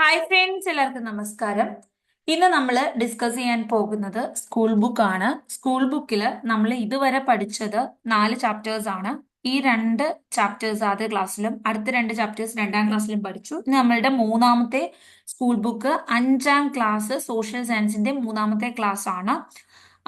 Hi friends, എല്ലാവർക്കും നമസ്കാരം. ഇന്ന് നമ്മൾ ഡിസ്കസ് ചെയ്യാൻ പോകുന്നത് സ്കൂൾ ബുക്ക് ആണ്. സ്കൂൾ ബുക്കിൽ നമ്മൾ ഇതുവരെ പഠിച്ചത് 4 ചാപ്റ്റേഴ്സ് ആണ്. ഈ 2 ചാപ്റ്റേഴ്സ് ആദ്യ ക്ലാസ്സിലും അടുത്ത 2 ചാപ്റ്റേഴ്സ് 2ാം ക്ലാസ്സിലും പഠിച്ചു. ഇനി നമ്മളുടെ മൂന്നാമത്തെ സ്കൂൾ ബുക്ക് 5ാം ക്ലാസ് സോഷ്യൽ സയൻസിന്റെ മൂന്നാമത്തെ ക്ലാസ് ആണ്.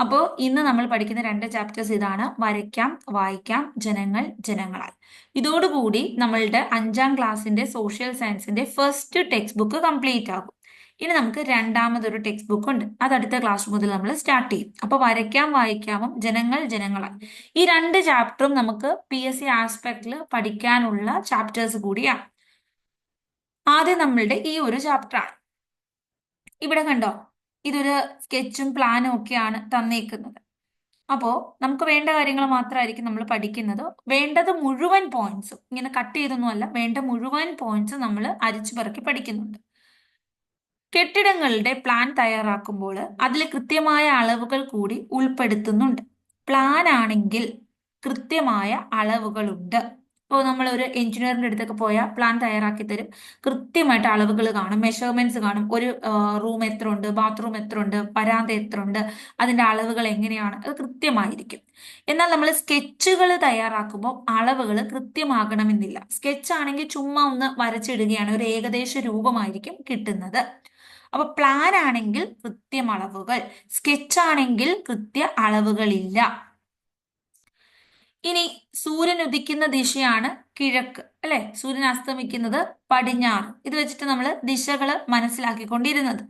അപ്പോൾ ഇന്ന് നമ്മൾ പഠിക്കുന്ന 2 ചാപ്റ്റേഴ്സ് ഇതാണ്: വരയ്ക്കാം, വായിക്കാം, ജനങ്ങൾ, ജനങ്ങളാൽ. ഇതോടുകൂടി നമ്മളുടെ 5ാം ക്ലാസ്സിന്റെ സോഷ്യൽ സയൻസിന്റെ ഫസ്റ്റ് ടെക്സ്റ്റ് ബുക്ക് കംപ്ലീറ്റ് ആകും. ഇനി നമുക്ക് രണ്ടാമതൊരു ടെക്സ്റ്റ് ബുക്ക് ഉണ്ട്, അത് അടുത്ത ക്ലാസ് മുതൽ നമ്മൾ സ്റ്റാർട്ട് ചെയ്യും. അപ്പൊ വരയ്ക്കാം, വായിക്കാമും ജനങ്ങൾ, ജനങ്ങളാൽ ഈ 2 ചാപ്റ്ററും നമുക്ക് PSC ആസ്പെക്റ്റിൽ പഠിക്കാനുള്ള ചാപ്റ്റേഴ്സ് കൂടിയാണ്. ആദ്യം നമ്മളുടെ ഈ ഒരു ചാപ്റ്റർ ആണ്. ഇവിടെ കണ്ടോ, ഇതൊരു സ്കെച്ചും പ്ലാനും ഒക്കെയാണ് തന്നേക്കുന്നത്. അപ്പോ നമുക്ക് വേണ്ട കാര്യങ്ങൾ മാത്രമായിരിക്കും നമ്മൾ പഠിക്കുന്നത്. വേണ്ടത് മുഴുവൻ പോയിന്റ്സും ഇങ്ങനെ കട്ട് ചെയ്തൊന്നുമല്ല, വേണ്ട മുഴുവൻ പോയിന്റ്സും നമ്മൾ അരിച്ചു പെറുക്കി പഠിക്കുന്നുണ്ട്. കെട്ടിടങ്ങളുടെ പ്ലാൻ തയ്യാറാക്കുമ്പോൾ അതിൽ കൃത്യമായ അളവുകൾ കൂടി ഉൾപ്പെടുത്തുന്നുണ്ട്. പ്ലാൻ ആണെങ്കിൽ കൃത്യമായ അളവുകളുണ്ട്. ഇപ്പോൾ നമ്മൾ ഒരു എഞ്ചിനീയറിന്റെ അടുത്തൊക്കെ പോയാൽ പ്ലാൻ തയ്യാറാക്കി തരും. കൃത്യമായിട്ട് അളവുകൾ കാണും, മെഷർമെന്റ്സ് കാണും. ഒരു റൂം എത്ര ഉണ്ട്, ബാത്റൂം എത്ര ഉണ്ട്, വരാന്ത എത്ര ഉണ്ട്, അതിന്റെ അളവുകൾ എങ്ങനെയാണ്, അത് കൃത്യമായിരിക്കും. എന്നാൽ നമ്മൾ സ്കെച്ചുകൾ തയ്യാറാക്കുമ്പോൾ അളവുകൾ കൃത്യമാകണമെന്നില്ല. സ്കെച്ച് ആണെങ്കിൽ ചുമ്മാ ഒന്ന് വരച്ചിടുകയാണ്, ഒരു ഏകദേശ രൂപമായിരിക്കും കിട്ടുന്നത്. അപ്പൊ പ്ലാൻ ആണെങ്കിൽ കൃത്യം അളവുകൾ, സ്കെച്ച് ആണെങ്കിൽ കൃത്യ അളവുകളില്ല. ഇനി സൂര്യൻ ഉദിക്കുന്ന ദിശയാണ് കിഴക്ക്, അല്ലെ? സൂര്യൻ അസ്തമിക്കുന്നത് പടിഞ്ഞാറ്. ഇത് വെച്ചിട്ട് നമ്മൾ ദിശകള് മനസ്സിലാക്കിക്കൊണ്ടിരുന്നത്.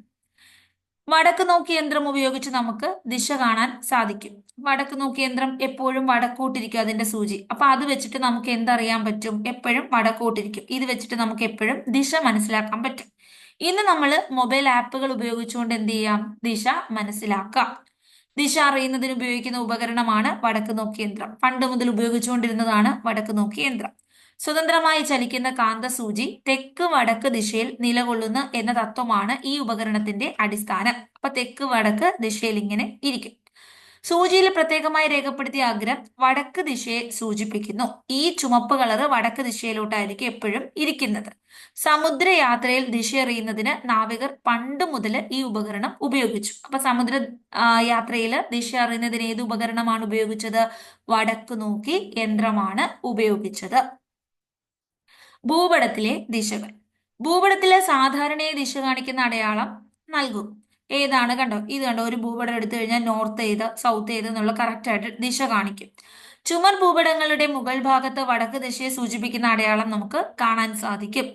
വടക്ക് നോക്കി യന്ത്രം ഉപയോഗിച്ച് നമുക്ക് ദിശ കാണാൻ സാധിക്കും. വടക്ക് നോക്കി യന്ത്രം എപ്പോഴും വടക്കോട്ടിരിക്കും അതിന്റെ സൂചി. അപ്പൊ അത് വെച്ചിട്ട് നമുക്ക് എന്തറിയാൻ പറ്റും? എപ്പോഴും വടക്കോട്ടിരിക്കും. ഇത് വെച്ചിട്ട് നമുക്ക് എപ്പോഴും ദിശ മനസ്സിലാക്കാൻ പറ്റും. ഇന്ന് നമ്മൾ മൊബൈൽ ആപ്പുകൾ ഉപയോഗിച്ചുകൊണ്ട് എന്ത് ചെയ്യാം? ദിശ മനസ്സിലാക്കാം. ദിശ അറിയുന്നതിന് ഉപയോഗിക്കുന്ന ഉപകരണമാണ് വടക്ക് നോക്കി യന്ത്രം. പണ്ട് മുതൽ ഉപയോഗിച്ചുകൊണ്ടിരുന്നതാണ് വടക്ക് നോക്കി യന്ത്രം. സ്വതന്ത്രമായി ചലിക്കുന്ന കാന്തസൂചി തെക്ക് വടക്ക് ദിശയിൽ നിലകൊള്ളുന്നു എന്ന തത്വമാണ് ഈ ഉപകരണത്തിന്റെ അടിസ്ഥാനം. അപ്പൊ തെക്ക് വടക്ക് ദിശയിൽ ഇങ്ങനെ ഇരിക്കും. സൂചിയിൽ പ്രത്യേകമായി രേഖപ്പെടുത്തിയ അഗ്രം വടക്ക് ദിശയെ സൂചിപ്പിക്കുന്നു. ഈ ചുമപ്പ് കളറ് വടക്ക് ദിശയിലോട്ടായിരിക്കും എപ്പോഴും ഇരിക്കുന്നത്. സമുദ്രയാത്രയിൽ ദിശ അറിയുന്നതിന് നാവികർ പണ്ട് മുതൽ ഈ ഉപകരണം ഉപയോഗിച്ചു. അപ്പൊ സമുദ്ര യാത്രയിൽ ദിശ അറിയുന്നതിന് ഏത് ഉപകരണമാണ് ഉപയോഗിച്ചത്? വടക്ക് നോക്കി യന്ത്രമാണ് ഉപയോഗിച്ചത്. ഭൂപടത്തിലെ ദിശകൾ. ഭൂപടത്തിലെ സാധാരണയായി ദിശ കാണിക്കുന്ന അടയാളം നൽകും. ഏതാണ്? കണ്ടോ, ഇത് കണ്ടോ, ഒരു ഭൂപടം എടുത്തു കഴിഞ്ഞാൽ നോർത്ത് ഏത്, സൗത്ത് ഏത് എന്നുള്ള കറക്റ്റ് ആയിട്ട് ദിശ കാണിക്കും. ചുമർ ഭൂപടങ്ങളുടെ മുകൾ ഭാഗത്ത് വടക്ക് ദിശയെ സൂചിപ്പിക്കുന്ന അടയാളം നമുക്ക് കാണാൻ സാധിക്കും.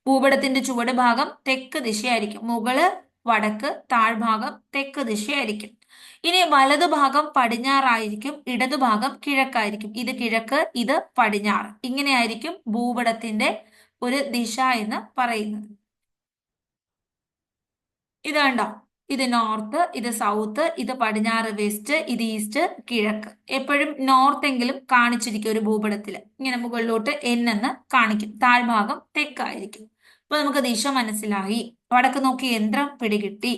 ഭൂപടത്തിന്റെ ചുവട് ഭാഗം തെക്ക് ദിശയായിരിക്കും. മുകള് വടക്ക്, താഴ്ഭാഗം തെക്ക് ദിശയായിരിക്കും. ഇനി വലതുഭാഗം പടിഞ്ഞാറായിരിക്കും, ഇടതുഭാഗം കിഴക്കായിരിക്കും. ഇത് കിഴക്ക്, ഇത് പടിഞ്ഞാറ്. ഇങ്ങനെയായിരിക്കും ഭൂപടത്തിന്റെ ഒരു ദിശ എന്ന് പറയുന്നത്. ഇത് കണ്ടോ, ഇത് നോർത്ത്, ഇത് സൗത്ത്, ഇത് പടിഞ്ഞാറ് വെസ്റ്റ്, ഇത് ഈസ്റ്റ് കിഴക്ക്. എപ്പോഴും നോർത്ത് എങ്കിലും കാണിച്ചിരിക്കും ഒരു ഭൂപടത്തിൽ. ഇങ്ങനെ മുകളിലോട്ട് N എന്ന് കാണിക്കും. താഴ്ഭാഗം തെക്കായിരിക്കും. അപ്പൊ നമുക്ക് ദിശ മനസ്സിലായി. വടക്ക് നോക്കി യന്ത്രം പിടികിട്ടി.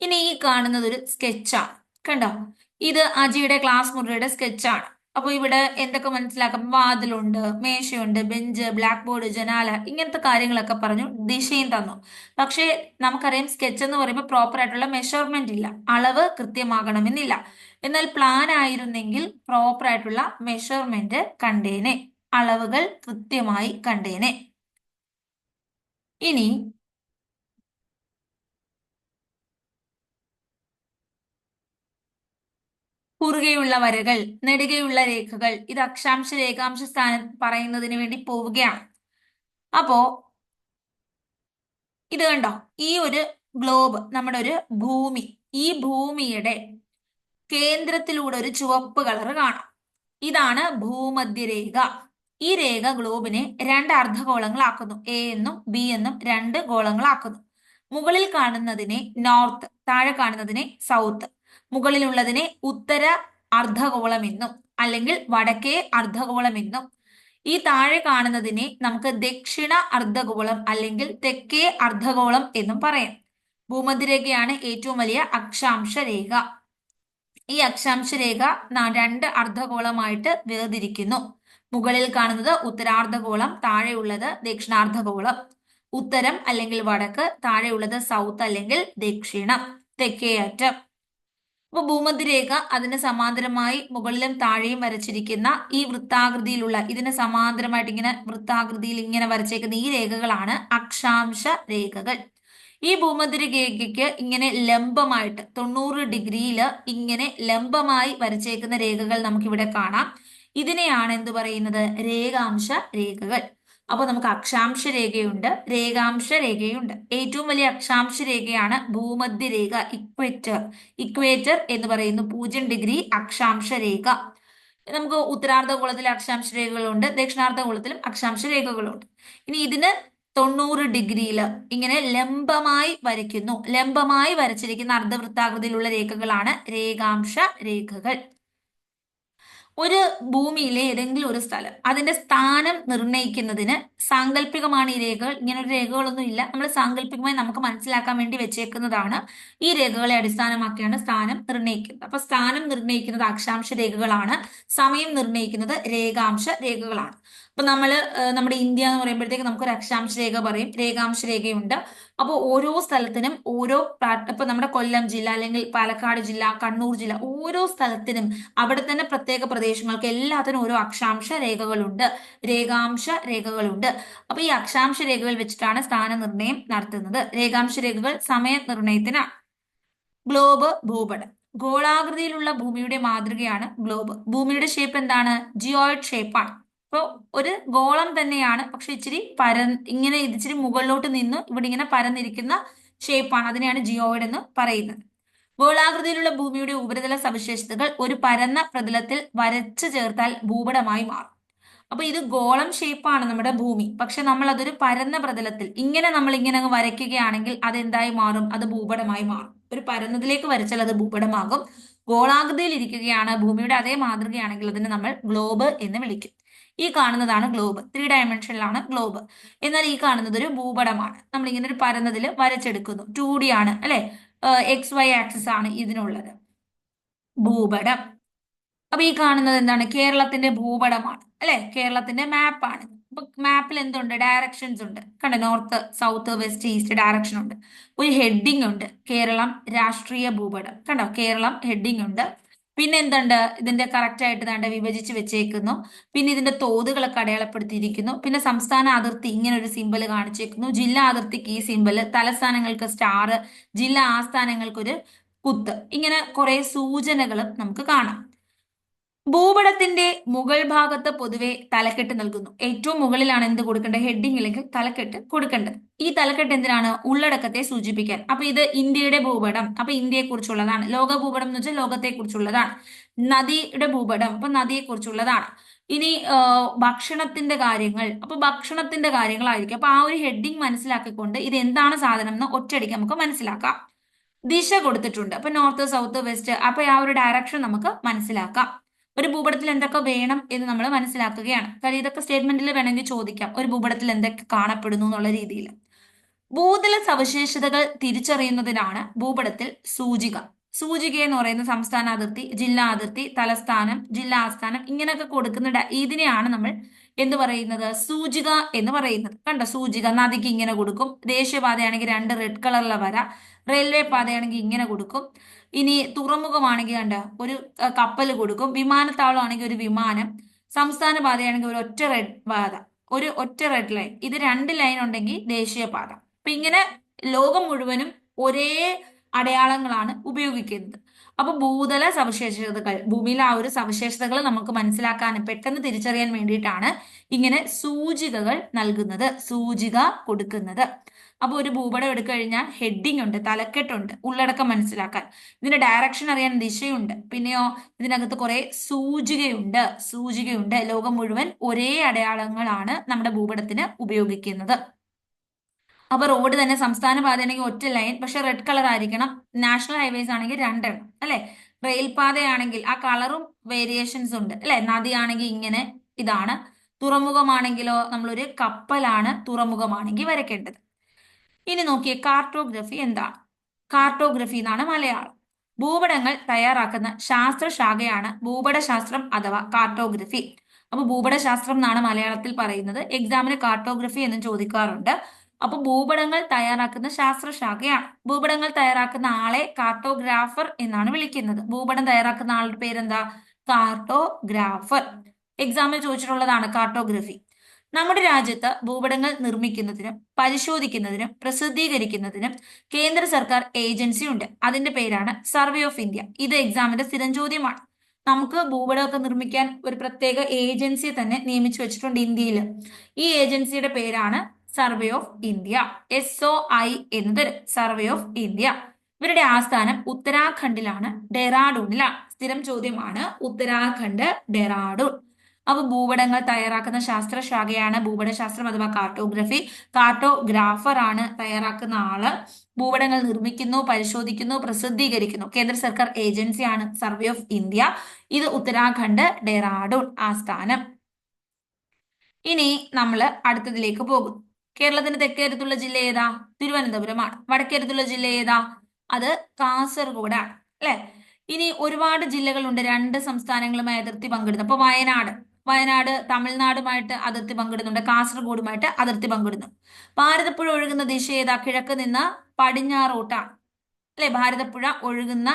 ഇനി ഈ കാണുന്നത് ഒരു സ്കെച്ചാണ്. കണ്ടോ, ഇത് അജിയുടെ ക്ലാസ് മുറിയുടെ സ്കെച്ചാണ്. അപ്പൊ ഇവിടെ എന്തൊക്കെ മനസ്സിലാക്കാം? വാതിലുണ്ട്, മേശയുണ്ട്, ബെഞ്ച്, ബ്ലാക്ക് ബോർഡ്, ജനാല, ഇങ്ങനത്തെ കാര്യങ്ങളൊക്കെ പറഞ്ഞു. ദിശയും തന്നു. പക്ഷേ നമുക്കറിയാം, സ്കെച്ച് എന്ന് പറയുമ്പോൾ പ്രോപ്പർ ആയിട്ടുള്ള മെഷർമെന്റ് ഇല്ല, അളവ് കൃത്യമാകണമെന്നില്ല. എന്നാൽ പ്ലാൻ ആയിരുന്നെങ്കിൽ പ്രോപ്പർ ആയിട്ടുള്ള മെഷർമെന്റ് കണ്ടേനെ, അളവുകൾ കൃത്യമായി കണ്ടേനെ. ഇനി കുറുകെയുള്ള വരകൾ, നെടുകെയുള്ള രേഖകൾ, ഇത് അക്ഷാംശ രേഖാംശ സ്ഥാനം പറയുന്നതിന് വേണ്ടി പോവുകയാണ്. അപ്പോ ഇത് കണ്ടോ, ഈ ഒരു ഗ്ലോബ്, നമ്മുടെ ഒരു ഭൂമി, ഈ ഭൂമിയുടെ കേന്ദ്രത്തിലൂടെ ഒരു ചുവപ്പ് കളർ കാണാം. ഇതാണ് ഭൂമധ്യരേഖ. ഈ രേഖ ഗ്ലോബിനെ 2 അർദ്ധഗോളങ്ങളാക്കുന്നു. A എന്നും B എന്നും 2 ഗോളങ്ങളാക്കുന്നു. മുകളിൽ കാണുന്നതിനെ നോർത്ത്, താഴെ കാണുന്നതിനെ സൗത്ത്. മുകളിലുള്ളതിനെ ഉത്തര അർദ്ധഗോളം എന്നും അല്ലെങ്കിൽ വടക്കേ അർദ്ധഗോളം എന്നും, ഈ താഴെ കാണുന്നതിനെ നമുക്ക് ദക്ഷിണ അർദ്ധഗോളം അല്ലെങ്കിൽ തെക്കേ അർദ്ധഗോളം എന്നും പറയാം. ഭൂമധ്യരേഖയാണ് ഏറ്റവും വലിയ അക്ഷാംശ രേഖ. ഈ അക്ഷാംശ രേഖ 2 അർദ്ധഗോളമായിട്ട് വേർതിരിക്കുന്നു. മുകളിൽ കാണുന്നത് ഉത്തരാർദ്ധഗോളം, താഴെയുള്ളത് ദക്ഷിണാർദ്ധഗോളം. ഉത്തരം അല്ലെങ്കിൽ വടക്ക്, താഴെയുള്ളത് സൗത്ത് അല്ലെങ്കിൽ ദക്ഷിണം, തെക്കേ അറ്റം. അപ്പൊ ഭൂമധ്യരേഖ അതിന് സമാന്തരമായി മുകളിലും താഴെയും വരച്ചിരിക്കുന്ന ഈ വൃത്താകൃതിയിലുള്ള, ഇതിന് സമാന്തരമായിട്ട് ഇങ്ങനെ വൃത്താകൃതിയിൽ ഇങ്ങനെ വരച്ചേക്കുന്ന ഈ രേഖകളാണ് അക്ഷാംശ രേഖകൾ. ഈ ഭൂമധ്യരേഖയ്ക്ക് ഇങ്ങനെ ലംബമായിട്ട് 90 ഡിഗ്രിയിൽ ഇങ്ങനെ ലംബമായി വരച്ചേക്കുന്ന രേഖകൾ നമുക്കിവിടെ കാണാം. ഇതിനെയാണ് എന്ത് പറയുന്നത്? രേഖാംശ രേഖകൾ. അപ്പൊ നമുക്ക് അക്ഷാംശ രേഖയുണ്ട്, രേഖാംശ രേഖയുണ്ട്. ഏറ്റവും വലിയ അക്ഷാംശ രേഖയാണ് ഭൂമധ്യരേഖ, ഇക്വേറ്റർ. ഇക്വേറ്റർ എന്ന് പറയുന്നു 0 ഡിഗ്രി അക്ഷാംശ രേഖ. നമുക്ക് ഉത്തരാർദ്ധഗോളത്തിൽ അക്ഷാംശ രേഖകളുണ്ട്, ദക്ഷിണാർദ്ധഗോളത്തിലും അക്ഷാംശ രേഖകളുണ്ട്. ഇനി ഇതിന് 90 ഡിഗ്രിയിൽ ഇങ്ങനെ ലംബമായി വരയ്ക്കുന്നു. ലംബമായി വരച്ചിരിക്കുന്ന അർദ്ധവൃത്താകൃതിയിലുള്ള രേഖകളാണ് രേഖാംശ രേഖകൾ. ഒരു ഭൂമിയിലെ ഏതെങ്കിലും ഒരു സ്ഥലം അതിന്റെ സ്ഥാനം നിർണ്ണയിക്കുന്നതിന് സാങ്കല്പികമാണ് ഈ രേഖകൾ. ഇങ്ങനെ ഒരു രേഖകളൊന്നും ഇല്ല, നമ്മൾ സാങ്കല്പികമായി നമുക്ക് മനസ്സിലാക്കാൻ വേണ്ടി വെച്ചേക്കുന്നതാണ്. ഈ രേഖകളെ അടിസ്ഥാനമാക്കിയാണ് സ്ഥാനം നിർണ്ണയിക്കുന്നത്. അപ്പൊ സ്ഥാനം നിർണ്ണയിക്കുന്നത് അക്ഷാംശ രേഖകളാണ്, സമയം നിർണ്ണയിക്കുന്നത് രേഖാംശ രേഖകളാണ്. അപ്പൊ നമ്മുടെ ഇന്ത്യ എന്ന് പറയുമ്പോഴത്തേക്ക് നമുക്കൊരു അക്ഷാംശ രേഖ പറയും, രേഖാംശ രേഖയുണ്ട്. അപ്പോൾ ഓരോ സ്ഥലത്തിനും ഇപ്പൊ നമ്മുടെ കൊല്ലം ജില്ല അല്ലെങ്കിൽ പാലക്കാട് ജില്ല, കണ്ണൂർ ജില്ല, ഓരോ സ്ഥലത്തിനും അവിടെ തന്നെ പ്രത്യേക പ്രദേശങ്ങൾക്ക് എല്ലാത്തിനും ഓരോ അക്ഷാംശ രേഖകളുണ്ട്, രേഖാംശ രേഖകളുണ്ട്. അപ്പൊ ഈ അക്ഷാംശ രേഖകൾ വെച്ചിട്ടാണ് സ്ഥാനനിർണ്ണയം നടത്തുന്നത്. രേഖാംശ രേഖകൾ സമയ നിർണ്ണയത്തിനാണ്. ഗ്ലോബ്, ഭൂപടം. ഗോളാകൃതിയിലുള്ള ഭൂമിയുടെ മാതൃകയാണ് ഗ്ലോബ്. ഭൂമിയുടെ ഷേപ്പ് എന്താണ്? ജിയോയിഡ് ഷേപ്പാണ്. അപ്പോൾ ഒരു ഗോളം തന്നെയാണ്, പക്ഷെ ഇച്ചിരി ഇങ്ങനെ ഇച്ചിരി മുകളിലോട്ട് നിന്ന് ഇവിടെ ഇങ്ങനെ പരന്നിരിക്കുന്ന ഷേപ്പാണ്. അതിനെയാണ് ജിയോയിഡ് എന്ന് പറയുന്നത്. ഗോളാകൃതിയിലുള്ള ഭൂമിയുടെ ഉപരിതല സവിശേഷതകൾ ഒരു പരന്ന പ്രതലത്തിൽ വരച്ചു ചേർത്താൽ ഭൂപടമായി മാറും. അപ്പൊ ഇത് ഗോളം ഷേപ്പാണ് നമ്മുടെ ഭൂമി, പക്ഷെ നമ്മൾ അതൊരു പരന്ന പ്രതലത്തിൽ നമ്മൾ ഇങ്ങനെ അങ്ങ് വരയ്ക്കുകയാണെങ്കിൽ അതെന്തായി മാറും? അത് ഭൂപടമായി മാറും. ഒരു പരന്നതിലേക്ക് വരച്ചാൽ അത് ഭൂപടമാകും. ഗോളാകൃതിയിൽ ഇരിക്കുകയാണ്, ഭൂമിയുടെ അതേ മാതൃകയാണെങ്കിൽ അതിനെ നമ്മൾ ഗ്ലോബ് എന്ന് വിളിക്കും. ഈ കാണുന്നതാണ് ഗ്ലോബ്, 3 ഡയമെൻഷനിലാണ് ഗ്ലോബ്. എന്നാൽ ഈ കാണുന്നത് ഒരു ഭൂപടമാണ്. നമ്മൾ ഇങ്ങനെ ഒരു പരന്നതിൽ വരച്ചെടുക്കുന്നു. 2D ആണ് അല്ലെ, XY ആക്സിസ് ആണ് ഇതിനുള്ളത്. ഭൂപടം. അപ്പൊ ഈ കാണുന്നത് എന്താണ്? കേരളത്തിന്റെ ഭൂപടമാണ് അല്ലെ, കേരളത്തിന്റെ മാപ്പാണ്. അപ്പൊ മാപ്പിൽ എന്തുണ്ട്? ഡയറക്ഷൻസ് ഉണ്ട്. കണ്ടോ, north, south, west, east direction ഉണ്ട്. ഒരു ഹെഡിങ് ഉണ്ട്, കേരളം രാഷ്ട്രീയ ഭൂപടം. കണ്ടോ, കേരളം ഹെഡിങ് ഉണ്ട്. പിന്നെ എന്തുണ്ട്? ഇതിന്റെ കറക്റ്റ് ആയിട്ട് ദാണ്ട് വിഭജിച്ച് വെച്ചേക്കുന്നു. പിന്നെ ഇതിന്റെ തോതുകളൊക്കെ അടയാളപ്പെടുത്തിയിരിക്കുന്നു. പിന്നെ സംസ്ഥാന അതിർത്തി ഇങ്ങനെ ഒരു സിമ്പൽ കാണിച്ചേക്കുന്നു. ജില്ലാ അതിർത്തിക്ക് ഈ സിമ്പല്, തലസ്ഥാനങ്ങൾക്ക് സ്റ്റാർ, ജില്ലാ ആസ്ഥാനങ്ങൾക്ക് ഒരു കുത്ത്. ഇങ്ങനെ കുറെ സൂചനകളും നമുക്ക് കാണാം. ഭൂപടത്തിന്റെ മുകൾ ഭാഗത്ത് പൊതുവെ തലക്കെട്ട് നൽകുന്നു. ഏറ്റവും മുകളിലാണ് എന്ത് കൊടുക്കേണ്ടത്? ഹെഡിങ് അല്ലെങ്കിൽ തലക്കെട്ട് കൊടുക്കേണ്ടത്. ഈ തലക്കെട്ട് എന്തിനാണ്? ഉള്ളടക്കത്തെ സൂചിപ്പിക്കാൻ. അപ്പൊ ഇത് ഇന്ത്യയുടെ ഭൂപടം, അപ്പൊ ഇന്ത്യയെ കുറിച്ചുള്ളതാണ്. ലോക ഭൂപടം എന്ന് വെച്ചാൽ ലോകത്തെ കുറിച്ചുള്ളതാണ്. നദിയുടെ ഭൂപടം, അപ്പൊ നദിയെ കുറിച്ചുള്ളതാണ്. ഇനി ഭക്ഷണത്തിന്റെ കാര്യങ്ങൾ, അപ്പൊ ഭക്ഷണത്തിന്റെ കാര്യങ്ങളായിരിക്കും. അപ്പൊ ആ ഒരു ഹെഡിങ് മനസ്സിലാക്കിക്കൊണ്ട് ഇത് എന്താണ് സാധനം എന്ന് ഒറ്റയടിക്ക് നമുക്ക് മനസ്സിലാക്കാം. ദിശ കൊടുത്തിട്ടുണ്ട്, അപ്പൊ നോർത്ത്, സൗത്ത്, വെസ്റ്റ്, അപ്പൊ ആ ഒരു ഡയറക്ഷൻ നമുക്ക് മനസ്സിലാക്കാം. ഒരു ഭൂപടത്തിൽ എന്തൊക്കെ വേണം എന്ന് നമ്മൾ മനസ്സിലാക്കുകയാണ്. കാര്യം ഇതൊക്കെ സ്റ്റേറ്റ്മെന്റിൽ വേണമെങ്കിൽ ചോദിക്കാം, ഒരു ഭൂപടത്തിൽ എന്തൊക്കെ കാണപ്പെടുന്നു എന്നുള്ള രീതിയിൽ. ഭൂതല സവിശേഷതകൾ തിരിച്ചറിയുന്നതിനാണ് ഭൂപടത്തിൽ സൂചിക. സൂചിക എന്ന് പറയുന്നത് സംസ്ഥാന അതിർത്തി, ജില്ലാ അതിർത്തി, തലസ്ഥാനം, ജില്ലാ ആസ്ഥാനം ഇങ്ങനെയൊക്കെ കൊടുക്കുന്ന ഇതിനെയാണ് നമ്മൾ എന്ത് പറയുന്നത്? സൂചിക എന്ന് പറയുന്നത്. കണ്ടോ, സൂചിക നദിക്ക് ഇങ്ങനെ കൊടുക്കും. ദേശീയപാതയാണെങ്കിൽ 2 റെഡ് കളറിലെ വര, റെയിൽവേ പാതയാണെങ്കിൽ ഇങ്ങനെ കൊടുക്കും. ഇനി തുറമുഖമാണെങ്കിൽ കണ്ട ഒരു കപ്പൽ കൊടുക്കും. വിമാനത്താവളമാണെങ്കിൽ ഒരു വിമാനം. സംസ്ഥാന പാതയാണെങ്കിൽ ഒരു ഒറ്റ റെഡ് ലൈൻ. ഇത് 2 ലൈൻ ഉണ്ടെങ്കിൽ ദേശീയപാത. അപ്പൊ ഇങ്ങനെ ലോകം മുഴുവനും ഒരേ അടയാളങ്ങളാണ് ഉപയോഗിക്കുന്നത്. അപ്പൊ ഭൂതല സവിശേഷതകൾ, ഭൂമിയിലെ ആ ഒരു സവിശേഷതകൾ നമുക്ക് മനസ്സിലാക്കാനും പെട്ടെന്ന് തിരിച്ചറിയാൻ വേണ്ടിയിട്ടാണ് ഇങ്ങനെ സൂചികകൾ നൽകുന്നത്, സൂചിക കൊടുക്കുന്നത്. അപ്പൊ ഒരു ഭൂപടം എടുക്കഴിഞ്ഞാൽ ഹെഡിങ് ഉണ്ട്, തലക്കെട്ടുണ്ട്, ഉള്ളടക്കം മനസ്സിലാക്കാൻ. ഇതിന്റെ ഡയറക്ഷൻ അറിയാൻ ദിശയുണ്ട്. പിന്നെയോ ഇതിനകത്ത് കുറെ സൂചികയുണ്ട്. ലോകം മുഴുവൻ ഒരേ അടയാളങ്ങളാണ് നമ്മുടെ ഭൂപടത്തിന് ഉപയോഗിക്കുന്നത്. അപ്പൊ റോഡ് തന്നെ സംസ്ഥാന പാതയാണെങ്കിൽ ഒറ്റ ലൈൻ, പക്ഷെ റെഡ് കളർ ആയിരിക്കണം. നാഷണൽ ഹൈവേസ് ആണെങ്കിൽ 2 എണ്ണം അല്ലെ. റെയിൽ പാതയാണെങ്കിൽ ആ കളറും വേരിയേഷൻസ് ഉണ്ട് അല്ലെ. നദിയാണെങ്കിൽ ഇങ്ങനെ ഇതാണ്. തുറമുഖമാണെങ്കിലോ നമ്മളൊരു കപ്പലാണ് തുറമുഖമാണെങ്കിൽ വരയ്ക്കേണ്ടത്. ഇനി നോക്കിയേ, കാർട്ടോഗ്രഫി എന്താണ്? കാർട്ടോഗ്രഫി എന്നാണ് മലയാളം. ഭൂപടങ്ങൾ തയ്യാറാക്കുന്ന ശാസ്ത്രശാഖയാണ് ഭൂപടശാസ്ത്രം അഥവാ കാർട്ടോഗ്രഫി. അപ്പൊ ഭൂപടശാസ്ത്രം എന്നാണ് മലയാളത്തിൽ പറയുന്നത്. എക്സാമിന് കാർട്ടോഗ്രഫി എന്നും ചോദിക്കാറുണ്ട്. അപ്പൊ ഭൂപടങ്ങൾ തയ്യാറാക്കുന്ന ശാസ്ത്രശാഖയാണ്. ഭൂപടങ്ങൾ തയ്യാറാക്കുന്ന ആളെ കാർട്ടോഗ്രാഫർ എന്നാണ് വിളിക്കുന്നത്. ഭൂപടം തയ്യാറാക്കുന്ന ആളുടെ പേരെന്താ? കാർട്ടോഗ്രാഫർ. എക്സാമിൽ ചോദിച്ചിട്ടുള്ളതാണ് കാർട്ടോഗ്രഫി. നമ്മുടെ രാജ്യത്ത് ഭൂപടങ്ങൾ നിർമ്മിക്കുന്നതിനും പരിശോധിക്കുന്നതിനും പ്രസിദ്ധീകരിക്കുന്നതിനും കേന്ദ്ര സർക്കാർ ഏജൻസി ഉണ്ട്. അതിന്റെ പേരാണ് സർവേ ഓഫ് ഇന്ത്യ. ഇത് എക്സാമിന്റെ സ്ഥിരം ചോദ്യമാണ്. നമുക്ക് ഭൂപടമൊക്കെ നിർമ്മിക്കാൻ ഒരു പ്രത്യേക ഏജൻസിയെ തന്നെ നിയമിച്ചു വെച്ചിട്ടുണ്ട് ഇന്ത്യയിൽ. ഈ ഏജൻസിയുടെ പേരാണ് സർവേ ഓഫ് ഇന്ത്യ. SOI എന്നത് സർവേ ഓഫ് ഇന്ത്യ. ഇവരുടെ ആസ്ഥാനം ഉത്തരാഖണ്ഡിലാണ്, ഡെറാഡൂണിലാണ്. സ്ഥിരം ചോദ്യമാണ് ഉത്തരാഖണ്ഡ്, ഡെറാഡൂൺ. അപ്പൊ ഭൂപടങ്ങൾ തയ്യാറാക്കുന്ന ശാസ്ത്രശാഖയാണ് ഭൂപടശാസ്ത്രം അഥവാ കാർട്ടോഗ്രഫി. കാർട്ടോഗ്രാഫർ ആണ് തയ്യാറാക്കുന്ന ആള്. ഭൂപടങ്ങൾ നിർമ്മിക്കുന്നു, പരിശോധിക്കുന്നു, പ്രസിദ്ധീകരിക്കുന്നു. കേന്ദ്ര സർക്കാർ ഏജൻസിയാണ് സർവേ ഓഫ് ഇന്ത്യ. ഇത് ഉത്തരാഖണ്ഡ്, ഡെറാഡൂൺ ആസ്ഥാനം. ഇനി നമ്മൾ അടുത്തതിലേക്ക് പോകും. കേരളത്തിന്റെ തെക്കേയറ്റത്തുള്ള ജില്ല ഏതാ? തിരുവനന്തപുരമാണ്. വടക്കേയറ്റത്തുള്ള ജില്ല ഏതാ? അത് കാസർഗോഡാണ്, അല്ലെ? ഇനി ഒരുപാട് ജില്ലകളുണ്ട് രണ്ട് സംസ്ഥാനങ്ങളുമായി അതിർത്തി പങ്കിടുന്നത്. അപ്പൊ വയനാട് തമിഴ്നാടുമായിട്ട് അതിർത്തി പങ്കിടുന്നുണ്ട്, കാസർഗോഡുമായിട്ട് അതിർത്തി പങ്കിടുന്നു. ഭാരതപ്പുഴ ഒഴുകുന്ന ദിശ ഏതാ? കിഴക്ക് നിന്ന് പടിഞ്ഞാറോട്ടാണ്, അല്ലെ? ഭാരതപ്പുഴ ഒഴുകുന്ന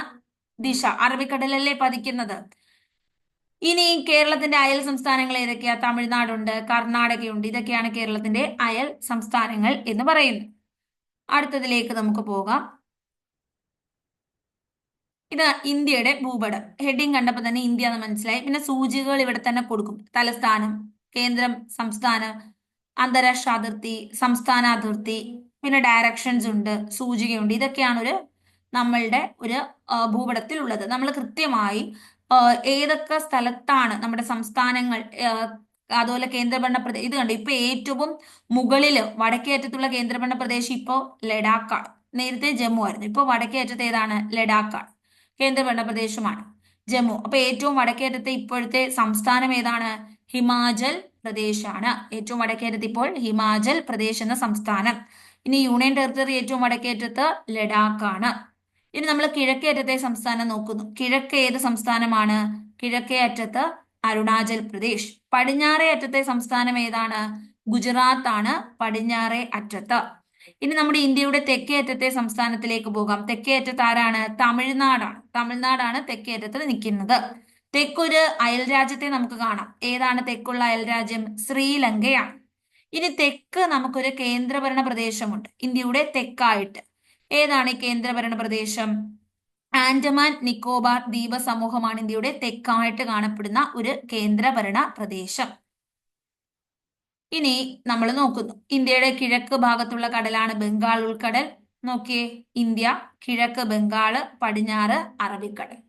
ദിശ അറബിക്കടലല്ലേ പതിക്കുന്നത്. ഇനി കേരളത്തിന്റെ അയൽ സംസ്ഥാനങ്ങൾ ഏതൊക്കെയാ? തമിഴ്നാടുണ്ട്, കർണാടകയുണ്ട്. ഇതൊക്കെയാണ് കേരളത്തിന്റെ അയൽ സംസ്ഥാനങ്ങൾ എന്ന് പറയുന്നത്. അടുത്തതിലേക്ക് നമുക്ക് പോകാം. ഇത് ഇന്ത്യയുടെ ഭൂപടം. ഹെഡിങ് കണ്ടപ്പോൾ തന്നെ ഇന്ത്യ എന്ന് മനസ്സിലായി. പിന്നെ സൂചികകൾ ഇവിടെ തന്നെ കൊടുക്കും. തലസ്ഥാനം, കേന്ദ്രം, സംസ്ഥാനം, അന്താരാഷ്ട്ര അതിർത്തി, സംസ്ഥാന അതിർത്തി, പിന്നെ ഡയറക്ഷൻസ് ഉണ്ട്, സൂചികയുണ്ട്. ഇതൊക്കെയാണ് നമ്മളുടെ ഒരു ഭൂപടത്തിൽ ഉള്ളത്. നമ്മൾ കൃത്യമായി ഏതൊക്കെ സ്ഥലത്താണ് നമ്മുടെ സംസ്ഥാനങ്ങൾ, അതുപോലെ കേന്ദ്രഭരണ പ്രദേശം. ഇത് കണ്ടു, ഇപ്പൊ ഏറ്റവും മുകളില് വടക്കേയറ്റത്തുള്ള കേന്ദ്രഭരണ പ്രദേശം ഇപ്പോ ലഡാക്കാണ്. നേരത്തെ ജമ്മു ആയിരുന്നു. ഇപ്പൊ വടക്കേയറ്റത്ത് ഏതാണ്? ലഡാക്കാണ്. കേന്ദ്രഭരണ പ്രദേശമാണ് ജമ്മു. അപ്പൊ ഏറ്റവും വടക്കേറ്റത്തെ ഇപ്പോഴത്തെ സംസ്ഥാനം ഏതാണ്? ഹിമാചൽ പ്രദേശ് ആണ്. ഏറ്റവും വടക്കേറ്റത്ത് ഇപ്പോൾ ഹിമാചൽ പ്രദേശ് എന്ന സംസ്ഥാനം. ഇനി യൂണിയൻ ടെറിട്ടറി ഏറ്റവും വടക്കേറ്റത്ത് ലഡാക്കാണ്. ഇനി നമ്മൾ കിഴക്കേ അറ്റത്തെ സംസ്ഥാനം നോക്കുന്നു. കിഴക്ക് ഏത് സംസ്ഥാനമാണ്? കിഴക്കേ അറ്റത്ത് അരുണാചൽ പ്രദേശ്. പടിഞ്ഞാറേ അറ്റത്തെ സംസ്ഥാനം ഏതാണ്? ഗുജറാത്ത് ആണ് പടിഞ്ഞാറേ അറ്റത്ത്. ഇനി നമ്മുടെ ഇന്ത്യയുടെ തെക്കേ അറ്റത്തെ സംസ്ഥാനത്തിലേക്ക് പോകാം. തെക്കേ അറ്റത്ത് ആരാണ്? തമിഴ്നാടാണ്. തമിഴ്നാടാണ് തെക്കേ അറ്റത്ത് നിൽക്കുന്നത്. തെക്കൊരു അയൽ രാജ്യത്തെ നമുക്ക് കാണാം. ഏതാണ് തെക്കുള്ള അയൽ രാജ്യം? ശ്രീലങ്കയാണ്. ഇനി തെക്ക് നമുക്കൊരു കേന്ദ്രഭരണ പ്രദേശമുണ്ട് ഇന്ത്യയുടെ തെക്കായിട്ട്. ഏതാണ് ഈ കേന്ദ്രഭരണ പ്രദേശം? ആൻഡമാൻ നിക്കോബാർ ദ്വീപ സമൂഹമാണ് ഇന്ത്യയുടെ തെക്കായിട്ട് കാണപ്പെടുന്ന ഒരു കേന്ദ്രഭരണ പ്രദേശം. ഇനി നമ്മൾ നോക്കുന്നു, ഇന്ത്യയുടെ കിഴക്ക് ഭാഗത്തുള്ള കടലാണ് ബംഗാൾ ഉൾക്കടൽ. നോക്കിയേ, ഇന്ത്യ കിഴക്ക് ബംഗാള്, പടിഞ്ഞാറ് അറബിക്കടൽ.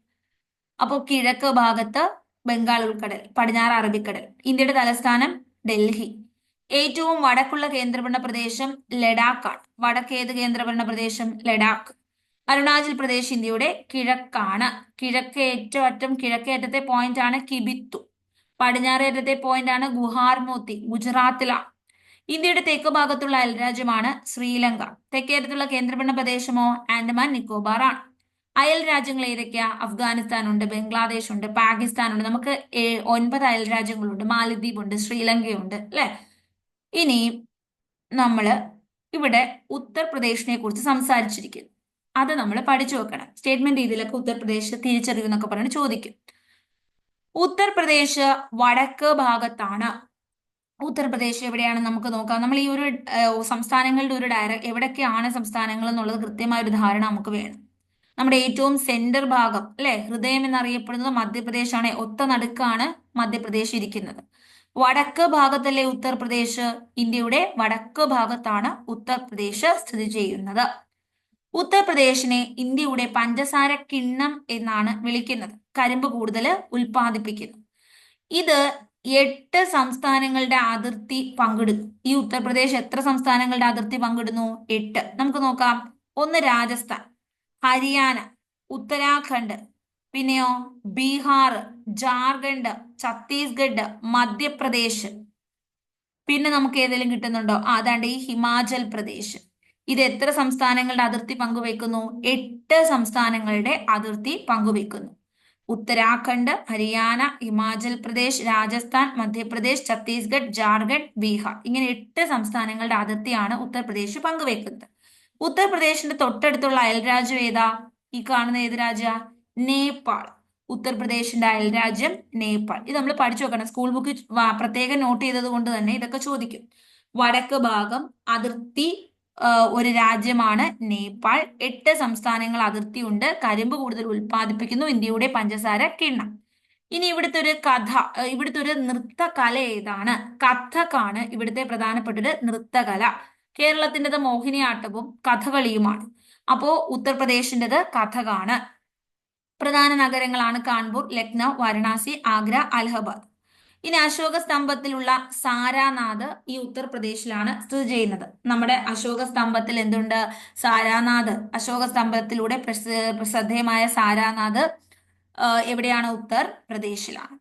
അപ്പോൾ കിഴക്ക് ഭാഗത്ത് ബംഗാൾ ഉൾക്കടൽ, പടിഞ്ഞാറ് അറബിക്കടൽ. ഇന്ത്യയുടെ തലസ്ഥാനം ഡൽഹി. ഏറ്റവും വടക്കുള്ള കേന്ദ്രഭരണ പ്രദേശം ലഡാക്കാണ്. വടക്കേത് കേന്ദ്രഭരണ പ്രദേശം? ലഡാക്ക്. അരുണാചൽ പ്രദേശ് ഇന്ത്യയുടെ കിഴക്കാണ്. കിഴക്കേ ഏറ്റവും അറ്റം, കിഴക്കേ അറ്റത്തെ പോയിന്റ് ആണ് കിബിത്തു. പടിഞ്ഞാറേ അറ്റത്തെ പോയിന്റ് ആണ് ഗുഹാർമോത്തി, ഗുജറാത്തിലാണ്. ഇന്ത്യയുടെ തെക്ക് ഭാഗത്തുള്ള അയൽരാജ്യമാണ് ശ്രീലങ്ക. തെക്കേ അറ്റത്തുള്ള കേന്ദ്രഭരണ പ്രദേശമോ? ആൻഡമാൻ നിക്കോബാർ ആണ്. അയൽ രാജ്യങ്ങൾ ഏതൊക്കെയാ? അഫ്ഗാനിസ്ഥാൻ ഉണ്ട്, ബംഗ്ലാദേശ് ഉണ്ട്, പാകിസ്ഥാൻ ഉണ്ട്. നമുക്ക് 9 അയൽ രാജ്യങ്ങളുണ്ട്. മാലദ്വീപ് ഉണ്ട്, ശ്രീലങ്കയുണ്ട്, അല്ലെ? ഇനി നമ്മൾ ഇവിടെ ഉത്തർപ്രദേശിനെ കുറിച്ച് സംസാരിച്ചിരിക്കുന്നു. അത് നമ്മൾ പഠിച്ചു വെക്കണം. സ്റ്റേറ്റ്മെന്റ് രീതിയിലൊക്കെ ഉത്തർപ്രദേശ് തിരിച്ചറിയുന്നൊക്കെ പറഞ്ഞ് ചോദിക്കും. ഉത്തർപ്രദേശ് വടക്ക് ഭാഗത്താണ്. ഉത്തർപ്രദേശ് എവിടെയാണ് നമുക്ക് നോക്കാം. നമ്മൾ ഈ ഒരു സംസ്ഥാനങ്ങളുടെ ഒരു എവിടൊക്കെയാണ് സംസ്ഥാനങ്ങൾ എന്നുള്ളത് കൃത്യമായ ഒരു ധാരണ നമുക്ക് വേണം. നമ്മുടെ ഏറ്റവും സെന്റർ ഭാഗം, അല്ലെ, ഹൃദയം എന്നറിയപ്പെടുന്നത് മധ്യപ്രദേശാണ്. ഒത്ത നടുക്കാണ് മധ്യപ്രദേശ് ഇരിക്കുന്നത്. വടക്ക് ഭാഗത്തല്ലേ ഉത്തർപ്രദേശ്? ഇന്ത്യയുടെ വടക്ക് ഭാഗത്താണ് ഉത്തർപ്രദേശ് സ്ഥിതി ചെയ്യുന്നത്. ഉത്തർപ്രദേശിനെ ഇന്ത്യയുടെ പഞ്ചസാര കിണ്ണം എന്നാണ് വിളിക്കുന്നത്. കരിമ്പ് കൂടുതൽ ഉൽപ്പാദിപ്പിക്കുന്നു. ഇത് 8 സംസ്ഥാനങ്ങളുടെ അതിർത്തി പങ്കിടുന്നു. ഈ ഉത്തർപ്രദേശ് എത്ര സംസ്ഥാനങ്ങളുടെ അതിർത്തി പങ്കിടുന്നു? 8. നമുക്ക് നോക്കാം. ഒന്ന് രാജസ്ഥാൻ, ഹരിയാന, ഉത്തരാഖണ്ഡ്, പിന്നെയോ ബീഹാർ, ജാർഖണ്ഡ്, ഛത്തീസ്ഗഡ്, മധ്യപ്രദേശ്. പിന്നെ നമുക്ക് ഏതെങ്കിലും കിട്ടുന്നുണ്ടോ? അതാണ്ട് ഈ ഹിമാചൽ പ്രദേശ്. ഇത് എത്ര സംസ്ഥാനങ്ങളുടെ അതിർത്തി പങ്കുവെക്കുന്നു? 8 സംസ്ഥാനങ്ങളുടെ അതിർത്തി പങ്കുവെക്കുന്നു. ഉത്തരാഖണ്ഡ്, ഹരിയാന, ഹിമാചൽ പ്രദേശ്, രാജസ്ഥാൻ, മധ്യപ്രദേശ്, ഛത്തീസ്ഗഡ്, ജാർഖണ്ഡ്, ബീഹാർ ഇങ്ങനെ 8 സംസ്ഥാനങ്ങളുടെ അതിർത്തിയാണ് ഉത്തർപ്രദേശ് പങ്കുവെക്കുന്നത്. ഉത്തർപ്രദേശിന്റെ തൊട്ടടുത്തുള്ള അയൽരാജ്യം ഏതാ? ഈ കാണുന്ന ഏത് രാജ്യ? നേപ്പാൾ. ഉത്തർപ്രദേശിന്റെ അയൽരാജ്യം നേപ്പാൾ. ഇത് നമ്മൾ പഠിച്ചു വെക്കണം. സ്കൂൾ ബുക്ക് പ്രത്യേകം നോട്ട് ചെയ്തത് കൊണ്ട് തന്നെ ഇതൊക്കെ ചോദിക്കും. വടക്ക് ഭാഗം അതിർത്തി ഒരു രാജ്യമാണ് നേപ്പാൾ. 8 സംസ്ഥാനങ്ങൾ അതിർത്തിയുണ്ട്. കരിമ്പ് കൂടുതൽ ഉൽപ്പാദിപ്പിക്കുന്നു. ഇന്ത്യയുടെ പഞ്ചസാര കിണ്ണം. ഇനി ഇവിടുത്തെ ഒരു കഥ, ഇവിടുത്തെ ഒരു നൃത്തകല ഏതാണ്? കഥക്കാണ് ഇവിടുത്തെ പ്രധാനപ്പെട്ട ഒരു നൃത്തകല. കേരളത്തിൻ്റെത് മോഹിനിയാട്ടവും കഥകളിയുമാണ്. അപ്പോ ഉത്തർപ്രദേശിൻ്റെത് കഥകാണ്. പ്രധാന നഗരങ്ങളാണ് കാൺപൂർ, ലക്നൗ, വാരണാസി, ആഗ്ര, അലഹബാദ്. ഇനി അശോക സ്തംഭത്തിലുള്ള സാരാനാഥ് ഈ ഉത്തർപ്രദേശിലാണ് സ്ഥിതി ചെയ്യുന്നത്. നമ്മുടെ അശോക സ്തംഭത്തിൽ എന്തുണ്ട്? സാരാനാഥ്. അശോക സ്തംഭത്തിലൂടെ ശ്രദ്ധേയമായ സാരാനാഥ് എവിടെയാണ്? ഉത്തർപ്രദേശിലാണ്.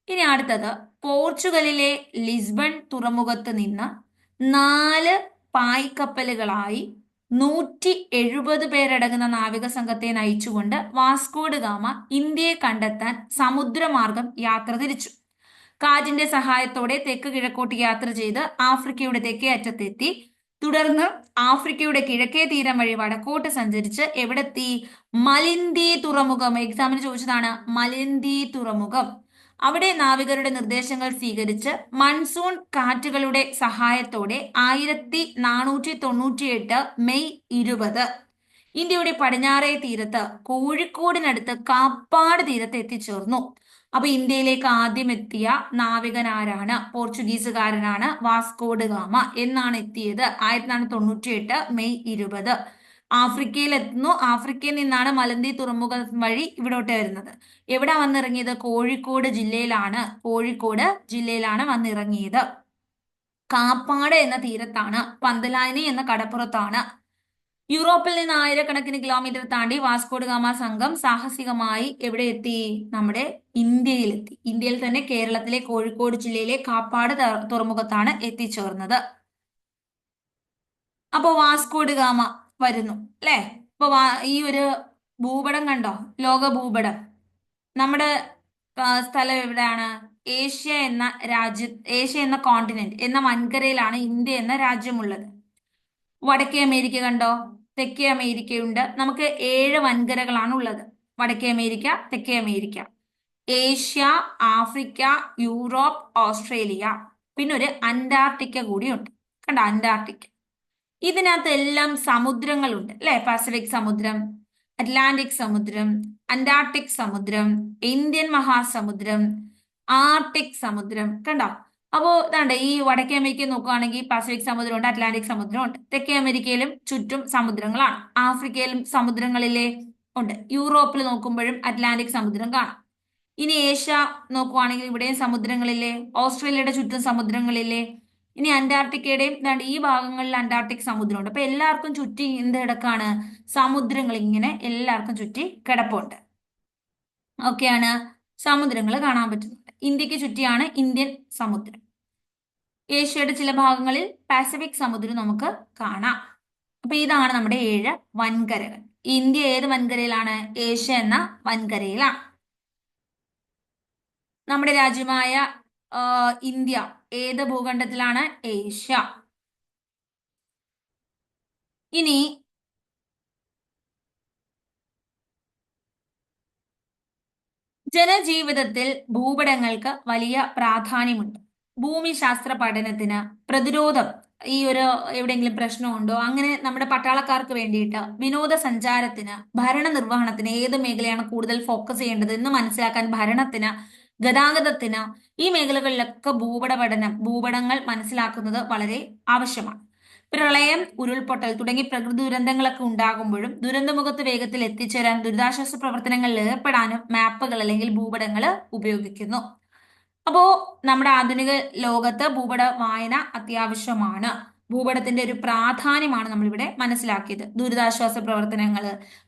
ഇനി അടുത്തത്, പോർച്ചുഗലിലെ ലിസ്ബൺ തുറമുഖത്ത് നിന്ന് 4 പായ്ക്കപ്പലുകളായി 170 പേരടങ്ങുന്ന നാവിക സംഘത്തെ നയിച്ചുകൊണ്ട് വാസ്കോഡ് ഗാമ ഇന്ത്യയെ കണ്ടെത്താൻ സമുദ്രമാർഗം യാത്ര തിരിച്ചു. കാറ്റിന്റെ സഹായത്തോടെ തെക്ക് കിഴക്കോട്ട് യാത്ര ചെയ്ത് ആഫ്രിക്കയുടെ തെക്കേ അറ്റത്തെത്തി. തുടർന്ന് ആഫ്രിക്കയുടെ കിഴക്കേ തീരം വഴി വടക്കോട്ട് സഞ്ചരിച്ച് എവിടെത്തി? മലിന്ദി തുറമുഖം. എക്സാമിന് ചോദിച്ചതാണ് മലിന്ദി തുറമുഖം. അവിടെ നാവികരുടെ നിർദ്ദേശങ്ങൾ സ്വീകരിച്ച് മൺസൂൺ കാറ്റുകളുടെ സഹായത്തോടെ 1498 മെയ് 20 ഇന്ത്യയുടെ പടിഞ്ഞാറേ തീരത്ത് കോഴിക്കോടിനടുത്ത് കാപ്പാട് തീരത്ത് എത്തിച്ചേർന്നു. അപ്പൊ ഇന്ത്യയിലേക്ക് ആദ്യം എത്തിയ നാവികൻ ആരാണ്? പോർച്ചുഗീസുകാരനാണ് വാസ്കോഡ് ഗാമ. എന്നാണ് എത്തിയത്? 1498 മെയ് 20. ആഫ്രിക്കയിൽ എത്തുന്നു. ആഫ്രിക്കയിൽ നിന്നാണ് മലന്തി തുറമുഖം വഴി ഇവിടോട്ട് വരുന്നത്. എവിടെ വന്നിറങ്ങിയത്? കോഴിക്കോട് ജില്ലയിലാണ്. കോഴിക്കോട് ജില്ലയിലാണ് വന്നിറങ്ങിയത്. കാപ്പാട് എന്ന തീരത്താണ്. പന്തലായനി എന്ന കടപ്പുറത്താണ്. യൂറോപ്പിൽ നിന്ന് ആയിരക്കണക്കിന് കിലോമീറ്റർ താണ്ടി വാസ്കോഡ് ഗാമ സംഘം സാഹസികമായി എവിടെ എത്തി? നമ്മുടെ ഇന്ത്യയിലെത്തി. ഇന്ത്യയിൽ തന്നെ കേരളത്തിലെ കോഴിക്കോട് ജില്ലയിലെ കാപ്പാട് തുറമുഖത്താണ് എത്തിച്ചേർന്നത്. അപ്പൊ വാസ്കോഡ് ഗാമ വരുന്നു അല്ലെ? അപ്പൊ ഈ ഒരു ഭൂപടം കണ്ടോ? ലോക ഭൂപടം. നമ്മുടെ സ്ഥലം എവിടെയാണ്? ഏഷ്യ എന്ന ഏഷ്യ എന്ന കോണ്ടിനെന്റ് എന്ന വൻകരയിലാണ് ഇന്ത്യ എന്ന രാജ്യമുള്ളത്. വടക്കേ അമേരിക്ക കണ്ടോ? തെക്കേ അമേരിക്കയുണ്ട്. നമുക്ക് 7 വൻകരകളാണ് ഉള്ളത്. വടക്കേ അമേരിക്ക, തെക്കേ America, Asia, Africa, Europe, Australia, പിന്നെ ഒരു അന്റാർട്ടിക്ക കൂടിയുണ്ട്. കണ്ടോ? അന്റാർട്ടിക്ക. ഇതിനകത്ത് എല്ലാം സമുദ്രങ്ങളുണ്ട് അല്ലെ? പസഫിക് സമുദ്രം, അറ്റ്ലാന്റിക് സമുദ്രം, അന്റാർട്ടിക് സമുദ്രം, ഇന്ത്യൻ മഹാസമുദ്രം, ആർട്ടിക് സമുദ്രം. കണ്ടോ? അപ്പോ ഇതാണ്ട് ഈ വടക്കേ അമേരിക്ക നോക്കുകയാണെങ്കിൽ പസഫിക് സമുദ്രമുണ്ട്, അറ്റ്ലാന്റിക് സമുദ്രമുണ്ട്. തെക്കേ അമേരിക്കയിലും ചുറ്റും സമുദ്രങ്ങളാണ്. ആഫ്രിക്കയിലും സമുദ്രങ്ങളിലെ ഉണ്ട്. യൂറോപ്പിൽ നോക്കുമ്പോഴും അറ്റ്ലാന്റിക് സമുദ്രം കാണാം. ഇനി ഏഷ്യ നോക്കുവാണെങ്കിൽ ഇവിടെയും സമുദ്രങ്ങളില്ലേ? ഓസ്ട്രേലിയയുടെ ചുറ്റും സമുദ്രങ്ങളില്ലേ? ഇനി അന്റാർട്ടിക്കയുടെയും ദാണ്ട് ഈ ഭാഗങ്ങളിൽ അന്റാർട്ടിക് സമുദ്രമുണ്ട്. അപ്പൊ എല്ലാവർക്കും ചുറ്റി എന്ത് കിടക്കാണ്? സമുദ്രങ്ങൾ ഇങ്ങനെ എല്ലാവർക്കും ചുറ്റി കിടപ്പുണ്ട്. ഓക്കെയാണ്. സമുദ്രങ്ങൾ കാണാൻ പറ്റുന്നുണ്ട്. ഇന്ത്യക്ക് ചുറ്റിയാണ് ഇന്ത്യൻ സമുദ്രം. ഏഷ്യയുടെ ചില ഭാഗങ്ങളിൽ പസഫിക് സമുദ്രം നമുക്ക് കാണാം. അപ്പൊ ഇതാണ് നമ്മുടെ 7 വൻകരകൾ. ഇന്ത്യ ഏത് വൻകരയിലാണ്? ഏഷ്യ എന്ന വൻകരയിലാണ്. നമ്മുടെ രാജ്യമായ ഇന്ത്യ ഏത് ഭൂഖണ്ഡത്തിലാണ്? ഏഷ്യ. ഇനി ജനജീവിതത്തിൽ ഭൂപടങ്ങൾക്ക് വലിയ പ്രാധാന്യമുണ്ട്. ഭൂമിശാസ്ത്ര പഠനത്തിന്, പ്രതിരോധം, ഈ ഒരു എവിടെയെങ്കിലും പ്രശ്നമുണ്ടോ, അങ്ങനെ നമ്മുടെ പട്ടാളക്കാർക്ക് വേണ്ടിയിട്ട്, വിനോദസഞ്ചാരത്തിന്, ഭരണ നിർവഹണത്തിന് ഏത് മേഖലയാണ് കൂടുതൽ ഫോക്കസ് ചെയ്യേണ്ടത് എന്ന് മനസ്സിലാക്കാൻ, ഭരണത്തിന്, ഗതാഗതത്തിന്, ഈ മേഖലകളിലൊക്കെ ഭൂപട പഠനം, ഭൂപടങ്ങൾ മനസ്സിലാക്കുന്നത് വളരെ ആവശ്യമാണ്. പ്രളയം, ഉരുൾപൊട്ടൽ തുടങ്ങി പ്രകൃതി ദുരന്തങ്ങളൊക്കെ ഉണ്ടാകുമ്പോഴും ദുരന്തമുഖത്ത് വേഗത്തിൽ എത്തിച്ചേരാൻ, ദുരിതാശ്വാസ പ്രവർത്തനങ്ങളിൽ ഏർപ്പെടാനും മാപ്പുകൾ അല്ലെങ്കിൽ ഭൂപടങ്ങൾ ഉപയോഗിക്കുന്നു. അപ്പോ നമ്മുടെ ആധുനിക ലോകത്ത് ഭൂപട വായന അത്യാവശ്യമാണ്. ഭൂപടത്തിന്റെ ഒരു പ്രാധാന്യമാണ് നമ്മളിവിടെ മനസ്സിലാക്കിയത്. ദുരിതാശ്വാസ പ്രവർത്തനങ്ങൾ,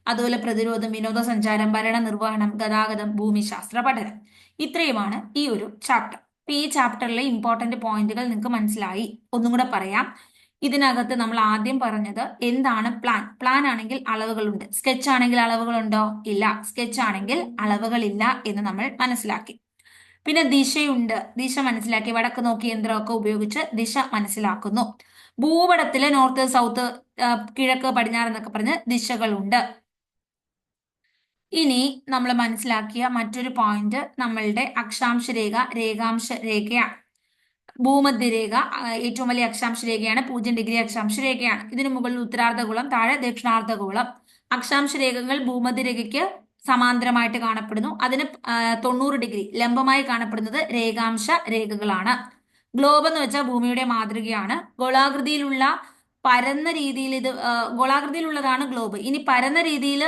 അതുപോലെ പ്രതിരോധം, വിനോദസഞ്ചാരം, ഭരണ നിർവഹണം, ഗതാഗതം, ഭൂമിശാസ്ത്ര പഠനം, ഇത്രയുമാണ് ഈ ഒരു ചാപ്റ്റർ. ഈ ചാപ്റ്ററിലെ ഇമ്പോർട്ടന്റ് പോയിന്റുകൾ നിങ്ങൾക്ക് മനസ്സിലായി. ഒന്നും കൂടെ പറയാം. ഇതിനകത്ത് നമ്മൾ ആദ്യം പറഞ്ഞത് എന്താണ് പ്ലാൻ. പ്ലാൻ ആണെങ്കിൽ അളവുകളുണ്ട്, സ്കെച്ച് ആണെങ്കിൽ അളവുകളുണ്ടോ? ഇല്ല. സ്കെച്ച് ആണെങ്കിൽ അളവുകളില്ല എന്ന് നമ്മൾ മനസ്സിലാക്കി. പിന്നെ ദിശയുണ്ട്, ദിശ മനസ്സിലാക്കി. വടക്ക് നോക്കി യന്ത്രമൊക്കെ ഉപയോഗിച്ച് ദിശ മനസ്സിലാക്കുന്നു. ഭൂപടത്തില് നോർത്ത് സൗത്ത് കിഴക്ക് പടിഞ്ഞാറ് എന്നൊക്കെ പറഞ്ഞ് ദിശകളുണ്ട്. ഇനി നമ്മൾ മനസ്സിലാക്കിയ മറ്റൊരു പോയിന്റ് നമ്മളുടെ അക്ഷാംശ രേഖ രേഖാംശ രേഖയാണ്. ഭൂമധ്യരേഖ ഏറ്റവും വലിയ അക്ഷാംശ രേഖയാണ്, 0 ഡിഗ്രി അക്ഷാംശ രേഖയാണ്. ഇതിന് മുകളിൽ ഉത്തരാർദ്ധഗോളം, താഴെ ദക്ഷിണാർദ്ധഗോളം. അക്ഷാംശ രേഖകൾ ഭൂമധ്യരേഖയ്ക്ക് സമാന്തരമായിട്ട് കാണപ്പെടുന്നു. അതിന് 90 ഡിഗ്രി ലംബമായി കാണപ്പെടുന്നത് രേഖാംശ രേഖകളാണ്. ഗ്ലോബ് എന്ന് വെച്ചാൽ ഭൂമിയുടെ മാതൃകയാണ്. ഗോളാകൃതിയിലുള്ള പരന്ന രീതിയിൽ ഇത് ഗോളാകൃതിയിലുള്ളതാണ് ഗ്ലോബ്. ഇനി പരന്ന രീതിയിൽ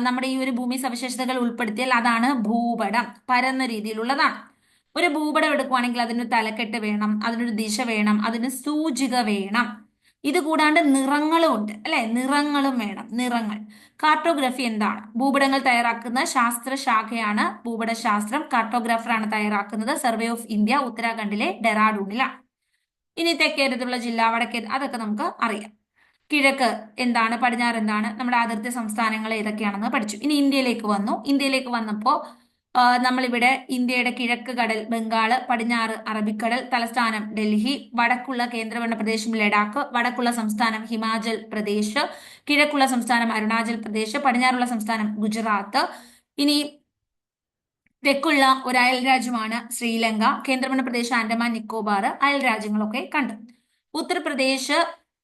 നമ്മുടെ ഈ ഒരു ഭൂമി സവിശേഷതകൾ ഉൾപ്പെടുത്തിയാൽ അതാണ് ഭൂപടം. പരന്ന രീതിയിലുള്ളതാണ്. ഒരു ഭൂപടം എടുക്കുവാണെങ്കിൽ അതിനൊരു തലക്കെട്ട് വേണം, അതിനൊരു ദിശ വേണം, അതിന് സൂചിക വേണം. ഇത് കൂടാണ്ട് നിറങ്ങളും ഉണ്ട് അല്ലെ, നിറങ്ങളും വേണം. നിറങ്ങൾ. കാർട്ടോഗ്രഫി എന്താണ്? ഭൂപടങ്ങൾ തയ്യാറാക്കുന്ന ശാസ്ത്ര ശാഖയാണ് ഭൂപടശാസ്ത്രം. കാർട്ടോഗ്രാഫറാണ് തയ്യാറാക്കുന്നത്. സർവേ ഓഫ് ഇന്ത്യ ഉത്തരാഖണ്ഡിലെ ഡെറാഡൂണിലാണ്. ഇനി തെക്കേരത്തുള്ള ജില്ല, വടക്കേ, അതൊക്കെ നമുക്ക് അറിയാം. കിഴക്ക് എന്താണ്, പടിഞ്ഞാറ് എന്താണ്, നമ്മുടെ അതിർത്തി സംസ്ഥാനങ്ങൾ ഏതൊക്കെയാണെന്ന് പഠിച്ചു. ഇനി ഇന്ത്യയിലേക്ക് വന്നു. ഇന്ത്യയിലേക്ക് വന്നപ്പോൾ നമ്മളിവിടെ ഇന്ത്യയുടെ കിഴക്ക് കടൽ ബംഗാള്, പടിഞ്ഞാറ് അറബിക്കടൽ, തലസ്ഥാനം ഡൽഹി, വടക്കുള്ള കേന്ദ്രഭരണ പ്രദേശം ലഡാക്ക്, വടക്കുള്ള സംസ്ഥാനം ഹിമാചൽ പ്രദേശ്, കിഴക്കുള്ള സംസ്ഥാനം അരുണാചൽ പ്രദേശ്, പടിഞ്ഞാറുള്ള സംസ്ഥാനം ഗുജറാത്ത്. ഇനി തെക്കുള്ള ഒരു അയൽ രാജ്യമാണ് ശ്രീലങ്ക, കേന്ദ്രഭരണ പ്രദേശം ആൻഡമാൻ നിക്കോബാർ, അയൽ രാജ്യങ്ങളൊക്കെ കണ്ടു. ഉത്തർപ്രദേശ്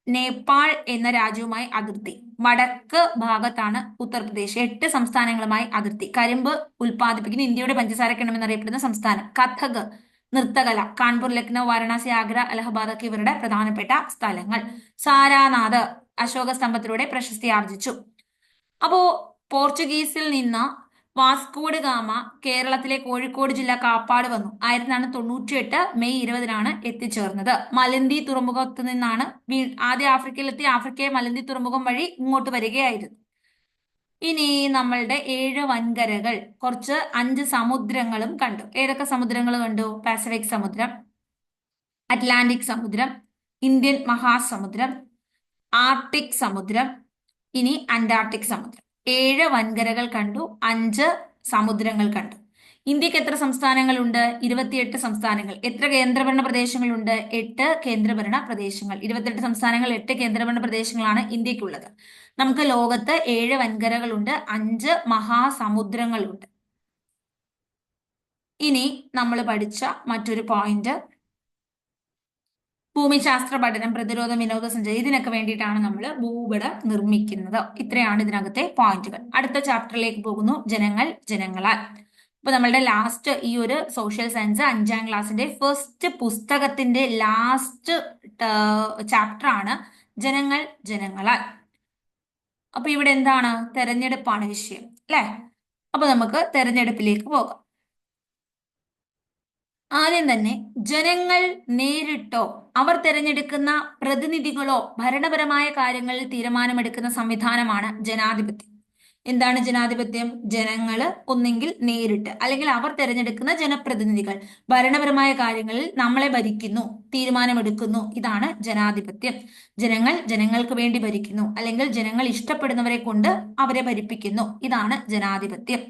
നേപ്പാൾ എന്ന രാജ്യവുമായി അതിർത്തി. വടക്ക് ഭാഗത്താണ് ഉത്തർപ്രദേശ്. 8 സംസ്ഥാനങ്ങളുമായി അതിർത്തി. കരിമ്പ് ഉൽപ്പാദിപ്പിക്കുന്ന ഇന്ത്യയുടെ പഞ്ചസാരക്കിണ്ണം എന്നറിയപ്പെടുന്ന സംസ്ഥാനം. കഥക് നൃത്തകല. കാൺപൂർ, ലക്നൗ, വാരണാസി, ആഗ്ര, അലഹബാദ് ഒക്കെ ഇവരുടെ പ്രധാനപ്പെട്ട സ്ഥലങ്ങൾ. സാരാനാഥ് അശോക സ്തംഭത്തിലൂടെ പ്രശസ്തി ആർജിച്ചു. അപ്പോ പോർച്ചുഗീസിൽ നിന്ന് വാസ്കോഡ് ഗാമ കേരളത്തിലെ കോഴിക്കോട് ജില്ല കാപ്പാട് വന്നു. 1498 മെയ് 20 എത്തിച്ചേർന്നത്. മലന്തി തുറമുഖത്ത് നിന്നാണ് ആദ്യം ആഫ്രിക്കയിലെത്തി. ആഫ്രിക്കയെ മലന്തി തുറമുഖം വഴി ഇങ്ങോട്ട് വരികയായിരുന്നു. ഇനി നമ്മളുടെ 7 വൻകരകൾ, കുറച്ച് 5 സമുദ്രങ്ങളും കണ്ടു. ഏതൊക്കെ സമുദ്രങ്ങൾ കണ്ടു? പസഫിക് സമുദ്രം, അറ്റ്ലാന്റിക് സമുദ്രം, ഇന്ത്യൻ മഹാസമുദ്രം, ആർട്ടിക് സമുദ്രം, ഇനി അന്റാർട്ടിക് സമുദ്രം. 7 വൻകരകൾ കണ്ടു, 5 സമുദ്രങ്ങൾ കണ്ടു. ഇന്ത്യക്ക് എത്ര സംസ്ഥാനങ്ങളുണ്ട്? 28 സംസ്ഥാനങ്ങൾ. എത്ര കേന്ദ്രഭരണ പ്രദേശങ്ങളുണ്ട്? 8 കേന്ദ്രഭരണ പ്രദേശങ്ങൾ. 28 സംസ്ഥാനങ്ങൾ, 8 കേന്ദ്രഭരണ പ്രദേശങ്ങളാണ് ഇന്ത്യക്കുള്ളത്. നമുക്ക് ലോകത്ത് 7 വൻകരകളുണ്ട്, 5 മഹാസമുദ്രങ്ങളുണ്ട്. ഇനി നമ്മൾ പഠിച്ച മറ്റൊരു പോയിന്റ് ഭൂമിശാസ്ത്ര പഠനം, പ്രതിരോധം, വിനോദസഞ്ചാരം, ഇതിനൊക്കെ വേണ്ടിയിട്ടാണ് നമ്മൾ ഭൂപടം നിർമ്മിക്കുന്നത്. ഇത്രയാണ് ഇതിനകത്തെ പോയിന്റുകൾ. അടുത്ത ചാപ്റ്ററിലേക്ക് പോകുന്നു. ജനങ്ങൾ ജനങ്ങളാൽ. അപ്പൊ നമ്മളുടെ ലാസ്റ്റ് ഈ ഒരു സോഷ്യൽ സയൻസ് 5ാം ക്ലാസ്സിന്റെ ഫസ്റ്റ് പുസ്തകത്തിന്റെ ലാസ്റ്റ് ചാപ്റ്റർ ആണ് ജനങ്ങൾ ജനങ്ങളാൽ. അപ്പൊ ഇവിടെ എന്താണ്? തെരഞ്ഞെടുപ്പാണ് വിഷയം അല്ലെ. അപ്പൊ നമുക്ക് തെരഞ്ഞെടുപ്പിലേക്ക് പോകാം. ആദ്യം തന്നെ ജനങ്ങൾ നേരിട്ടോ അവർ തിരഞ്ഞെടുക്കുന്ന പ്രതിനിധികളോ ഭരണപരമായ കാര്യങ്ങളിൽ തീരുമാനമെടുക്കുന്ന സംവിധാനമാണ് ജനാധിപത്യം. എന്താണ് ജനാധിപത്യം? ജനങ്ങള് ഒന്നെങ്കിൽ നേരിട്ട് അല്ലെങ്കിൽ അവർ തിരഞ്ഞെടുക്കുന്ന ജനപ്രതിനിധികൾ ഭരണപരമായ കാര്യങ്ങളിൽ നമ്മളെ ഭരിക്കുന്നു, തീരുമാനമെടുക്കുന്നു. ഇതാണ് ജനാധിപത്യം. ജനങ്ങൾ ജനങ്ങൾക്ക് വേണ്ടി ഭരിക്കുന്നു അല്ലെങ്കിൽ ജനങ്ങൾ ഇഷ്ടപ്പെടുന്നവരെ കൊണ്ട് അവരെ ഭരിപ്പിക്കുന്നു. ഇതാണ് ജനാധിപത്യം.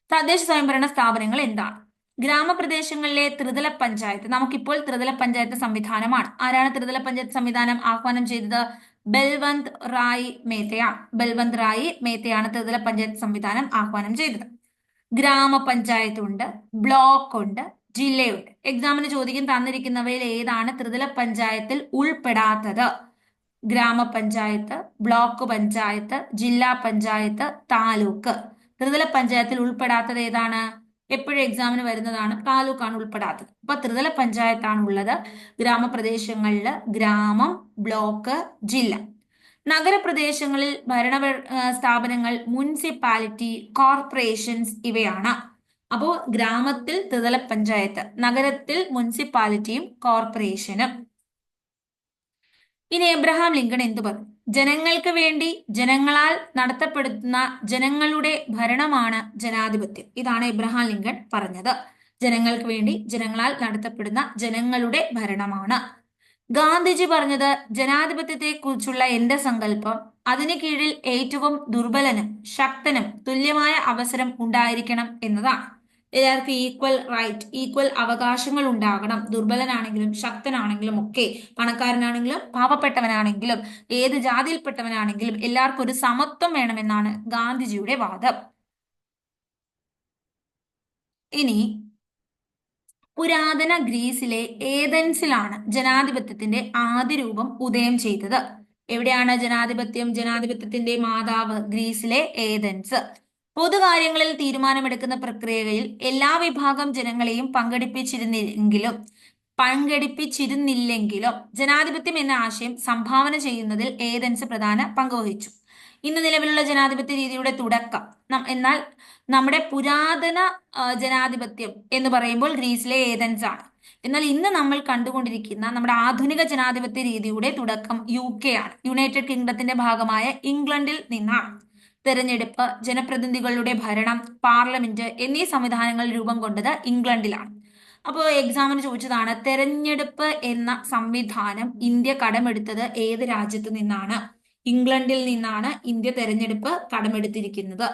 തദ്ദേശ സ്വയംഭരണ സ്ഥാപനങ്ങൾ എന്താണ്? ഗ്രാമപ്രദേശങ്ങളിലെ ത്രിതല പഞ്ചായത്ത്. നമുക്കിപ്പോൾ ത്രിതല പഞ്ചായത്ത് സംവിധാനമാണ്. ആരാണ് ത്രിതല പഞ്ചായത്ത് സംവിധാനം ആഹ്വാനം ചെയ്തത്? ബൽവന്ത് റായ് മേത്തയാണ്. ബൽവന്ത് റായ് മേത്തയാണ് ത്രിതല പഞ്ചായത്ത് സംവിധാനം ആഹ്വാനം ചെയ്തത്. ഗ്രാമപഞ്ചായത്ത് ഉണ്ട്, ബ്ലോക്ക് ഉണ്ട്, ജില്ലയുണ്ട്. എക്സാമിന് ചോദിക്കും തന്നിരിക്കുന്നവയിൽ ഏതാണ് ത്രിതല പഞ്ചായത്തിൽ ഉൾപ്പെടാത്തത്? ഗ്രാമപഞ്ചായത്ത്, ബ്ലോക്ക് പഞ്ചായത്ത്, ജില്ലാ പഞ്ചായത്ത്, താലൂക്ക്. ത്രിതല പഞ്ചായത്തിൽ ഉൾപ്പെടാത്തത് ഏതാണ്? എപ്പോഴും എക്സാമിന് വരുന്നതാണ്. താലൂക്കാണ് ഉൾപ്പെടാത്തത്. അപ്പൊ ത്രിതല പഞ്ചായത്താണ് ഉള്ളത്. ഗ്രാമപ്രദേശങ്ങളിൽ ഗ്രാമം, ബ്ലോക്ക്, ജില്ല. നഗരപ്രദേശങ്ങളിൽ ഭരണ സ്ഥാപനങ്ങൾ മുനിസിപ്പാലിറ്റി, കോർപ്പറേഷൻസ് ഇവയാണ്. അപ്പോ ഗ്രാമത്തിൽ ത്രിതല പഞ്ചായത്ത്, നഗരത്തിൽ മുനിസിപ്പാലിറ്റിയും കോർപ്പറേഷനും. ഇനി എബ്രഹാം ലിങ്കൺ എന്തു പറഞ്ഞു? ജനങ്ങൾക്ക് വേണ്ടി ജനങ്ങളാൽ നടത്തപ്പെടുന്ന ജനങ്ങളുടെ ഭരണമാണ് ജനാധിപത്യം. ഇതാണ് എബ്രഹാം ലിങ്കൺ പറഞ്ഞത്. ജനങ്ങൾക്ക് വേണ്ടി ജനങ്ങളാൽ നടത്തപ്പെടുന്ന ജനങ്ങളുടെ ഭരണമാണ്. ഗാന്ധിജി പറഞ്ഞത് ജനാധിപത്യത്തെ കുറിച്ചുള്ള എന്റെ സങ്കല്പം അതിന് കീഴിൽ ഏറ്റവും ദുർബലനും ശക്തനും തുല്യമായ അവസരം ഉണ്ടായിരിക്കണം എന്നതാണ്. എല്ലാവർക്കും ഈക്വൽ റൈറ്റ്, ഈക്വൽ അവകാശങ്ങൾ ഉണ്ടാകണം. ദുർബലനാണെങ്കിലും ശക്തനാണെങ്കിലും ഒക്കെ, പണക്കാരനാണെങ്കിലും പാവപ്പെട്ടവനാണെങ്കിലും ഏത് ജാതിയിൽപ്പെട്ടവനാണെങ്കിലും എല്ലാവർക്കും ഒരു സമത്വം വേണമെന്നാണ് ഗാന്ധിജിയുടെ വാദം. ഇനി പുരാതന ഗ്രീസിലെ ഏതൻസിലാണ് ജനാധിപത്യത്തിന്റെ ആദ്യ രൂപം ഉദയം ചെയ്തത്. എവിടെയാണ് ജനാധിപത്യത്തിന്റെ മാതാവ്? ഗ്രീസിലെ ഏതൻസ്. പൊതുകാര്യങ്ങളിൽ തീരുമാനമെടുക്കുന്ന പ്രക്രിയയിൽ എല്ലാ വിഭാഗം ജനങ്ങളെയും പങ്കെടുപ്പിച്ചിരുന്നില്ലെങ്കിലും ജനാധിപത്യം എന്ന ആശയം സംഭാവന ചെയ്യുന്നതിൽ ഏതൻസ് പ്രധാന പങ്കുവഹിച്ചു. ഇന്ന് നിലവിലുള്ള ജനാധിപത്യ രീതിയുടെ തുടക്കം എന്നാൽ നമ്മുടെ പുരാതന ജനാധിപത്യം എന്ന് പറയുമ്പോൾ ഗ്രീസിലെ ഏതൻസ് ആണ്. എന്നാൽ ഇന്ന് നമ്മൾ കണ്ടുകൊണ്ടിരിക്കുന്ന നമ്മുടെ ആധുനിക ജനാധിപത്യ രീതിയുടെ തുടക്കം UK ആണ്. യുണൈറ്റഡ് കിങ്ഡത്തിന്റെ ഭാഗമായ ഇംഗ്ലണ്ടിൽ നിന്നാണ്. തെരഞ്ഞെടുപ്പ്, ജനപ്രതിനിധികളുടെ ഭരണം, പാർലമെന്റ് എന്നീ സംവിധാനങ്ങൾ രൂപം കൊണ്ടത് ഇംഗ്ലണ്ടിലാണ്. അപ്പോൾ എക്സാമിന് ചോദിച്ചതാണ്, തെരഞ്ഞെടുപ്പ് എന്ന സംവിധാനം ഇന്ത്യ കടമെടുത്തത് ഏത് രാജ്യത്ത് നിന്നാണ്? ഇംഗ്ലണ്ടിൽ നിന്നാണ് ഇന്ത്യ തെരഞ്ഞെടുപ്പ് കടമെടുത്തിരിക്കുന്നത്.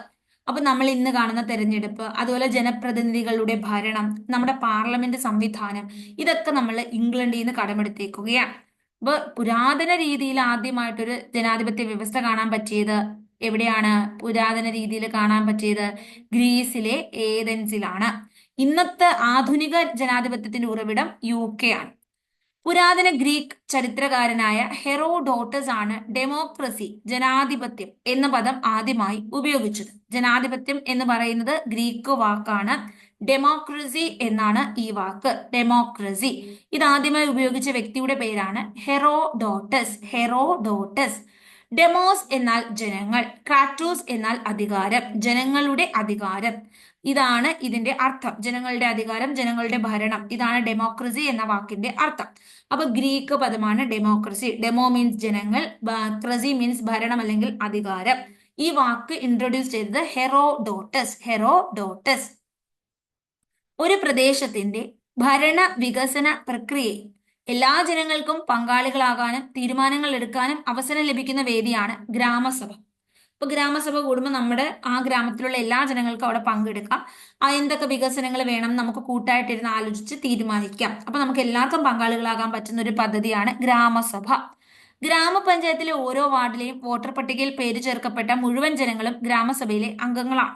അപ്പൊ നമ്മൾ ഇന്ന് കാണുന്ന തെരഞ്ഞെടുപ്പ്, അതുപോലെ ജനപ്രതിനിധികളുടെ ഭരണം, നമ്മുടെ പാർലമെന്റ് സംവിധാനം, ഇതൊക്കെ നമ്മൾ ഇംഗ്ലണ്ടിൽ നിന്ന് കടമെടുത്തേക്കുകയാണ്. അപ്പൊ പുരാതന രീതിയിൽ ആദ്യമായിട്ടൊരു ജനാധിപത്യ വ്യവസ്ഥ കാണാൻ പറ്റിയത് എവിടെയാണ്? പുരാതന രീതിയിൽ കാണാൻ പറ്റിയത് ഗ്രീസിലെ ഏതൻസിലാണ്. ഇന്നത്തെ ആധുനിക ജനാധിപത്യത്തിന്റെ ഉറവിടം UK ആണ്. പുരാതന ഗ്രീക്ക് ചരിത്രകാരനായ ഹെറോഡോട്ടസ് ആണ് ഡെമോക്രസി, ജനാധിപത്യം എന്ന പദം ആദ്യമായി ഉപയോഗിച്ചത്. ജനാധിപത്യം എന്ന് പറയുന്നത് ഗ്രീക്ക് വാക്കാണ്. ഡെമോക്രസി എന്നാണ് ഈ വാക്ക്. ഡെമോക്രസി ഇത് ആദ്യമായി ഉപയോഗിച്ച വ്യക്തിയുടെ പേരാണ് ഹെറോഡോട്ടസ്. ഡെമോസ് എന്നാൽ ജനങ്ങൾ, ക്രാറ്റോസ് എന്നാൽ അധികാരം, ജനങ്ങളുടെ അധികാരം. ഇതാണ് ഇതിന്റെ അർത്ഥം. ജനങ്ങളുടെ അധികാരം, ജനങ്ങളുടെ ഭരണം, ഇതാണ് ഡെമോക്രസി എന്ന വാക്കിന്റെ അർത്ഥം. അപ്പൊ ഗ്രീക്ക് പദമാണ് ഡെമോക്രസി. ഡെമോ മീൻസ് ജനങ്ങൾ, ക്രസി മീൻസ് ഭരണം അല്ലെങ്കിൽ അധികാരം. ഈ വാക്ക് ഇൻട്രൊഡ്യൂസ് ചെയ്തത് ഹെറോഡോട്ടസ്. ഒരു പ്രദേശത്തിന്റെ ഭരണ വികസന പ്രക്രിയയിൽ എല്ലാ ജനങ്ങൾക്കും പങ്കാളികളാകാനും തീരുമാനങ്ങൾ എടുക്കാനും അവസരം ലഭിക്കുന്ന വേദിയാണ് ഗ്രാമസഭ. ഇപ്പൊ ഗ്രാമസഭ കൂടുമ്പോൾ നമ്മുടെ ആ ഗ്രാമത്തിലുള്ള എല്ലാ ജനങ്ങൾക്കും അവിടെ പങ്കെടുക്കാം. എന്തൊക്കെ വികസനങ്ങൾ വേണം നമുക്ക് കൂട്ടായിട്ടിരുന്ന് ആലോചിച്ച് തീരുമാനിക്കാം. അപ്പൊ നമുക്ക് എല്ലാവർക്കും പങ്കാളികളാകാൻ പറ്റുന്ന ഒരു പദ്ധതിയാണ് ഗ്രാമസഭ. ഗ്രാമപഞ്ചായത്തിലെ ഓരോ വാർഡിലെയും വോട്ടർ പട്ടികയിൽ പേര് ചേർക്കപ്പെട്ട മുഴുവൻ ജനങ്ങളും ഗ്രാമസഭയിലെ അംഗങ്ങളാണ്.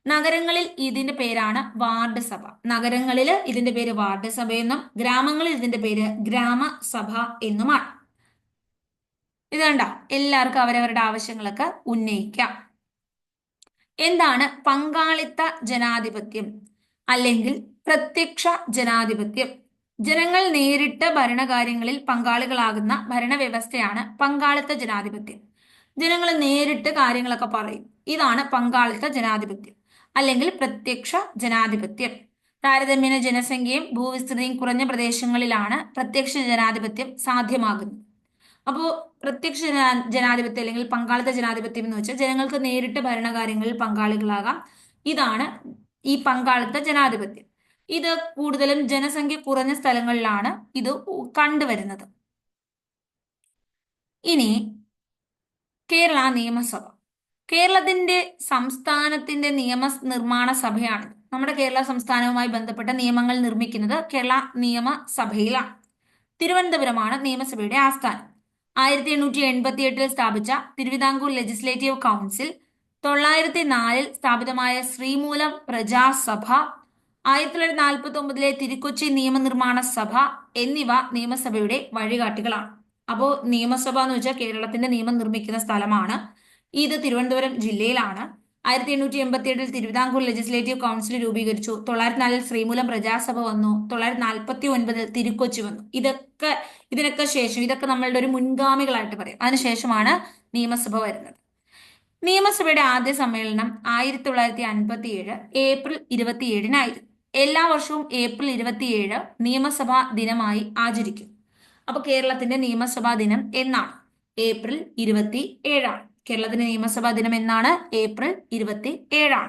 നഗരങ്ങളിൽ ഇതിന്റെ പേരാണ് വാർഡ് സഭ. നഗരങ്ങളിൽ ഇതിന്റെ പേര് വാർഡ് സഭ എന്നും ഗ്രാമങ്ങളിൽ ഇതിന്റെ പേര് ഗ്രാമസഭ എന്നുമാണ്. ഇതണ്ട എല്ലാവർക്കും അവരവരുടെ ആവശ്യങ്ങളൊക്കെ ഉന്നയിക്കാം. എന്താണ് പങ്കാളിത്ത ജനാധിപത്യം അല്ലെങ്കിൽ പ്രത്യക്ഷ ജനാധിപത്യം? ജനങ്ങൾ നേരിട്ട് ഭരണകാര്യങ്ങളിൽ പങ്കാളികളാകുന്ന ഭരണവ്യവസ്ഥയാണ് പങ്കാളിത്ത ജനാധിപത്യം. ജനങ്ങൾ നേരിട്ട് കാര്യങ്ങളൊക്കെ പറയും. ഇതാണ് പങ്കാളിത്ത ജനാധിപത്യം അല്ലെങ്കിൽ പ്രത്യക്ഷ ജനാധിപത്യം. താരതമ്യേന ജനസംഖ്യയും ഭൂവിസ്തൃതിയും കുറഞ്ഞ പ്രദേശങ്ങളിലാണ് പ്രത്യക്ഷ ജനാധിപത്യം സാധ്യമാകുന്നത്. അപ്പോൾ പ്രത്യക്ഷ ജനാധിപത്യം അല്ലെങ്കിൽ പങ്കാളിത്ത ജനാധിപത്യം എന്ന് വെച്ചാൽ ജനങ്ങൾക്ക് നേരിട്ട് ഭരണകാര്യങ്ങളിൽ പങ്കാളികളാകാം. ഇതാണ് ഈ പങ്കാളിത്ത ജനാധിപത്യം. ഇത് കൂടുതലും ജനസംഖ്യ കുറഞ്ഞ സ്ഥലങ്ങളിലാണ് ഇത് കണ്ടുവരുന്നത്. ഇനി കേരള നിയമസഭ. കേരളത്തിന്റെ സംസ്ഥാനത്തിന്റെ നിർമ്മാണ സഭയാണ്. നമ്മുടെ കേരള സംസ്ഥാനവുമായി ബന്ധപ്പെട്ട നിയമങ്ങൾ നിർമ്മിക്കുന്നത് കേരള നിയമസഭയിലാണ്. തിരുവനന്തപുരമാണ് നിയമസഭയുടെ ആസ്ഥാനം. 1888 സ്ഥാപിച്ച തിരുവിതാംകൂർ ലെജിസ്ലേറ്റീവ് കൗൺസിൽ, 904 സ്ഥാപിതമായ ശ്രീമൂലം പ്രജാസഭ, 1949 തിരുക്കൊച്ചി നിയമനിർമ്മാണ സഭ എന്നിവ നിയമസഭയുടെ വഴികാട്ടികളാണ്. അപ്പോൾ നിയമസഭ എന്ന് വെച്ചാൽ കേരളത്തിന്റെ നിയമം നിർമ്മിക്കുന്ന സ്ഥലമാണ്. ഇത് തിരുവനന്തപുരം ജില്ലയിലാണ്. 1888 തിരുവിതാംകൂർ ലെജിസ്ലേറ്റീവ് കൗൺസിൽ രൂപീകരിച്ചു. 904 ശ്രീമൂലം പ്രജാസഭ വന്നു. 949 തിരുക്കൊച്ചി വന്നു. ഇതിനൊക്കെ ശേഷം ഇതൊക്കെ നമ്മളുടെ ഒരു മുൻഗാമികളായിട്ട് പറയും. അതിനുശേഷമാണ് നിയമസഭ വരുന്നത്. നിയമസഭയുടെ ആദ്യ സമ്മേളനം 1957 ഏപ്രിൽ 27-നായിരുന്നു. എല്ലാ വർഷവും ഏപ്രിൽ 27 നിയമസഭാ ദിനമായി ആചരിക്കും. അപ്പൊ കേരളത്തിന്റെ നിയമസഭാ ദിനം എന്നാണ്? ഏപ്രിൽ 27 കേരളത്തിന്റെ നിയമസഭാ ദിനം എന്നാണ്? ഏപ്രിൽ 27